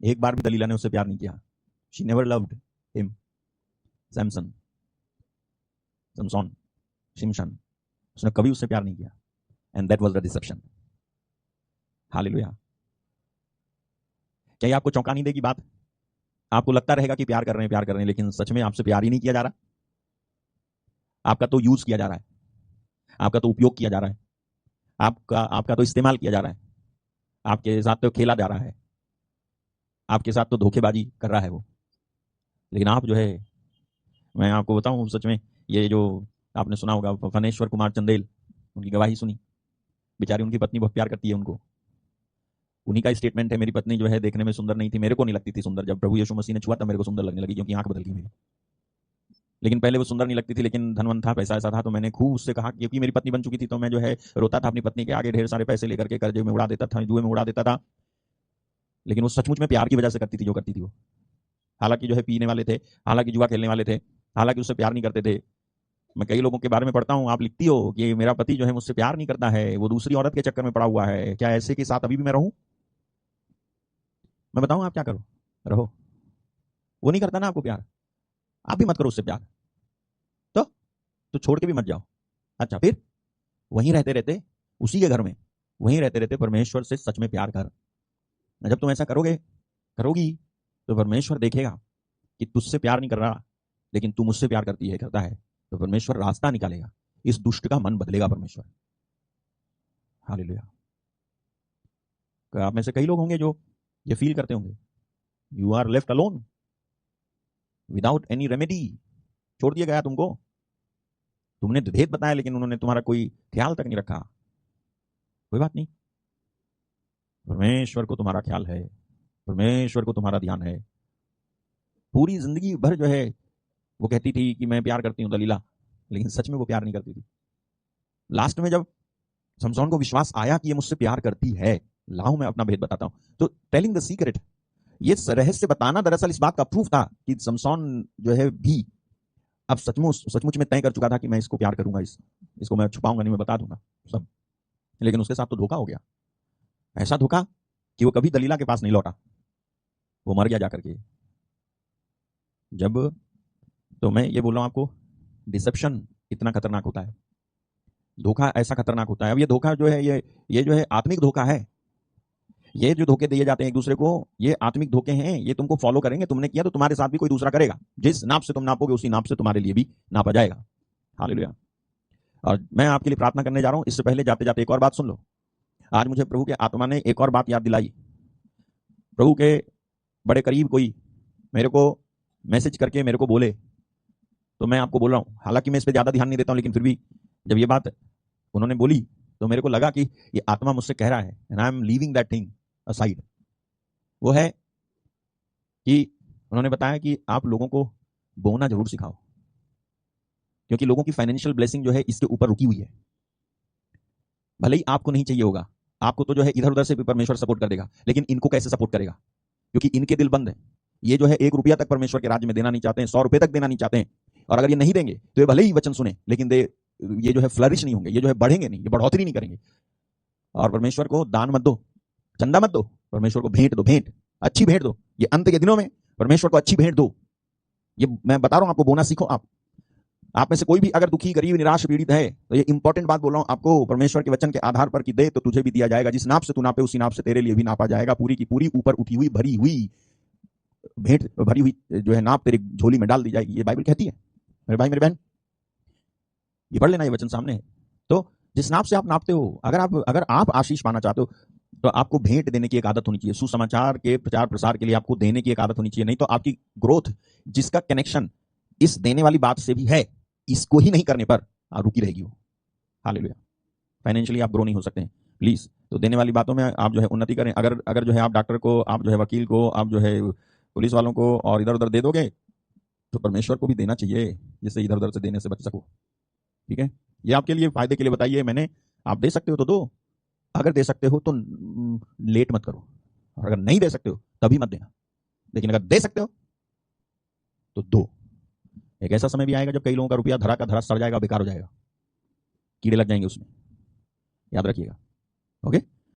एक बार भी दलीला ने उससे प्यार नहीं किया। She never loved him. Samson, Samson, Shimshon, उसने कभी उससे प्यार नहीं किया। And that was the deception. Hallelujah. क्या ये आपको चौंका नहीं देगी बात? आपको लगता रहेगा कि प्यार कर रहे हैं, लेकिन सच में आपसे प्यार ही नहीं किया जा रहा। आपका तो यूज किया जा रहा है, आपका तो उपयोग किया जा रहा है, आपका तो इस्तेमाल किया जा रहा है, आपके साथ तो खेला जा रहा है, आपके साथ तो धोखेबाजी कर रहा है वो। लेकिन आप जो है, मैं आपको बताऊं सच में, ये जो आपने सुना होगा फनेश्वर कुमार चंदेल, उनकी गवाही सुनी। बेचारी उनकी पत्नी बहुत प्यार करती है उनको। उन्हीं का स्टेटमेंट है, मेरी पत्नी जो है देखने में सुंदर नहीं थी, मेरे को नहीं लगती थी सुंदर, जब प्रभु यीशु मसीह ने छुआ तब मेरे को सुंदर लगने लगी, क्योंकि आंख बदल गई मेरी। लेकिन पहले वो सुंदर नहीं लगती थी, लेकिन धनवन था, पैसा ऐसा था, तो मैंने खूब उससे कहा, क्योंकि मेरी पत्नी बन चुकी थी, तो मैं जो है रोता था अपनी पत्नी के आगे, ढेर सारे पैसे लेकर के कर्जे में उड़ा देता था, जुए में उड़ा देता था। लेकिन वो सचमुच में प्यार की वजह से करती थी जो करती थी वो। हालांकि जो है पीने वाले थे, हालांकि जुआ खेलने वाले थे, हालांकि उससे प्यार नहीं करते थे। मैं कई लोगों के बारे में पढ़ता हूँ, आप लिखती हो कि मेरा पति जो है मुझसे प्यार नहीं करता है, वो दूसरी औरत के चक्कर में पड़ा हुआ है, क्या ऐसे के साथ अभी भी मैं रहूं? मैं बताऊं आप क्या करो? रहो। वो नहीं करता ना आपको प्यार, आप भी मत करो उससे प्यार। तो छोड़ के भी मत जाओ। अच्छा, फिर वहीं रहते रहते, उसी के घर में वहीं रहते रहते परमेश्वर से सच में प्यार कर। जब तुम ऐसा करोगे, करोगी, तो परमेश्वर देखेगा कि तुझसे प्यार नहीं कर रहा, लेकिन तू मुझसे प्यार करती है, करता है, तो परमेश्वर रास्ता निकालेगा, इस दुष्ट का मन बदलेगा परमेश्वर। हालेलुया। आप में से कई लोग होंगे जो ये फील करते होंगे, you are left alone without any remedy. छोड़ दिया गया तुमको, तुमने भेद बताया, लेकिन उन्होंने तुम्हारा कोई ख्याल तक नहीं रखा। कोई बात नहीं, परमेश्वर को तुम्हारा ख्याल है, परमेश्वर को तुम्हारा ध्यान है। पूरी जिंदगी भर जो है वो कहती थी कि मैं प्यार करती हूं दलीला, लेकिन सच में वो प्यार नहीं करती थी। लास्ट में जब समसौन को विश्वास आया कि ये मुझसे प्यार करती है, लाओ मैं अपना भेद बताता हूं, तो टेलिंग द सीक्रेट, ये रहस्य बताना दरअसल इस बात का प्रूफ था कि समसौन जो है भी अब सचमुच में तय कर चुका था कि मैं इसको प्यार करूंगा, इसको मैं छुपाऊंगा नहीं, मैं बता दूंगा सब। लेकिन उसके साथ तो धोखा हो गया, ऐसा धोखा कि वो कभी दलीला के पास नहीं लौटा, वो मर गया जाकर के। जब तो मैं ये बोल रहा हूं आपको, डिसेप्शन इतना खतरनाक होता है, धोखा ऐसा खतरनाक होता है। अब ये धोखा जो है, ये जो है आत्मिक धोखा है। ये जो धोखे दिए जाते हैं एक दूसरे को, ये आत्मिक धोखे हैं, ये तुमको फॉलो करेंगे। तुमने किया तो तुम्हारे साथ भी कोई दूसरा करेगा। जिस नाप से तुम नापोगे उसी नाप से तुम्हारे लिए भी नापा जाएगा। हालेलुया। और मैं आपके लिए प्रार्थना करने जा रहा हूं। इससे पहले जाते जाते एक और बात सुन लो। आज मुझे प्रभु के आत्मा ने एक और बात याद दिलाई। प्रभु के बड़े करीब कोई मेरे को मैसेज करके मेरे को बोले, तो मैं आपको बोल रहा हूं, हालांकि मैं इस पर ज्यादा ध्यान नहीं देता हूं, लेकिन फिर भी जब ये बात उन्होंने बोली तो मेरे को लगा कि ये आत्मा मुझसे कह रहा है, and I am leaving that thing aside. वो है कि उन्होंने बताया कि आप लोगों को बोना जरूर सिखाओ, क्योंकि लोगों की फाइनेंशियल ब्लेसिंग जो है इसके ऊपर रुकी हुई है। भले ही आपको नहीं चाहिए होगा, आपको तो जो है इधर उधर से भी परमेश्वर सपोर्ट कर देगा, लेकिन इनको कैसे सपोर्ट करेगा? क्योंकि इनके दिल बंद है। ये जो है 1 रुपया तक परमेश्वर के राज्य में देना नहीं चाहते हैं, 100 रुपए तक देना नहीं चाहते हैं। और अगर ये नहीं देंगे तो ये भले ही वचन सुने, लेकिन ये जो है फ्लरिश नहीं होंगे, ये जो है बढ़ेंगे नहीं, ये बढ़ोतरी नहीं करेंगे। और परमेश्वर को दान मत दो, चंदा मत दो, परमेश्वर को भेंट दो, भेंट, अच्छी भेंट दो। ये अंत के दिनों में परमेश्वर को अच्छी भेंट दो। ये मैं बता रहा हूं आपको, बोना सीखो। आप में से कोई भी अगर दुखी, गरीब, निराश, पीड़ित है, तो ये इंपॉर्टेंट बात बोल रहा हूं आपको, परमेश्वर के वचन के आधार पर कि दे तो तुझे भी दिया जाएगा। जिस नाप से तू नापे उसी नाप से तेरे लिए भी नापा जाएगा। पूरी की पूरी ऊपर उठी हुई भरी हुई भेंट, भरी हुई जो है नाप तेरी झोली में डाल दी जाएगी। ये बाइबल कहती है मेरे भाई मेरे बहन, ये पढ़ लेना, ये वचन सामने है। तो जिस नाप से आप नापते हो, अगर आप आशीष पाना चाहते हो, तो आपको भेंट देने की एक आदत होनी चाहिए। सुसमाचार के प्रचार प्रसार के लिए आपको देने की एक आदत होनी चाहिए। नहीं तो आपकी ग्रोथ, जिसका कनेक्शन इस देने वाली बात से भी है, इसको ही नहीं करने पर रुकी रहेगी वो। हालेलुया। फाइनेंशियली आप ग्रो नहीं हो सकते हैं, प्लीज। तो देने वाली बातों में आप जो है उन्नति करें। अगर जो है आप डॉक्टर को, आप जो है वकील को, आप जो है पुलिस वालों को और इधर उधर दे दोगे, तो परमेश्वर को भी देना चाहिए, जिससे इधर उधर से देने से बच सको। ठीक है, ये आपके लिए फायदे के लिए बताइए मैंने। आप दे सकते हो तो दो, अगर दे सकते हो तो लेट मत करो, और अगर नहीं दे सकते हो तभी मत देना। लेकिन अगर दे सकते हो तो दो। एक ऐसा समय भी आएगा जब कई लोगों का रुपया धरा का धरा सड़ जाएगा, बेकार हो जाएगा, कीड़े लग जाएंगे उसमें, याद रखिएगा। ओके।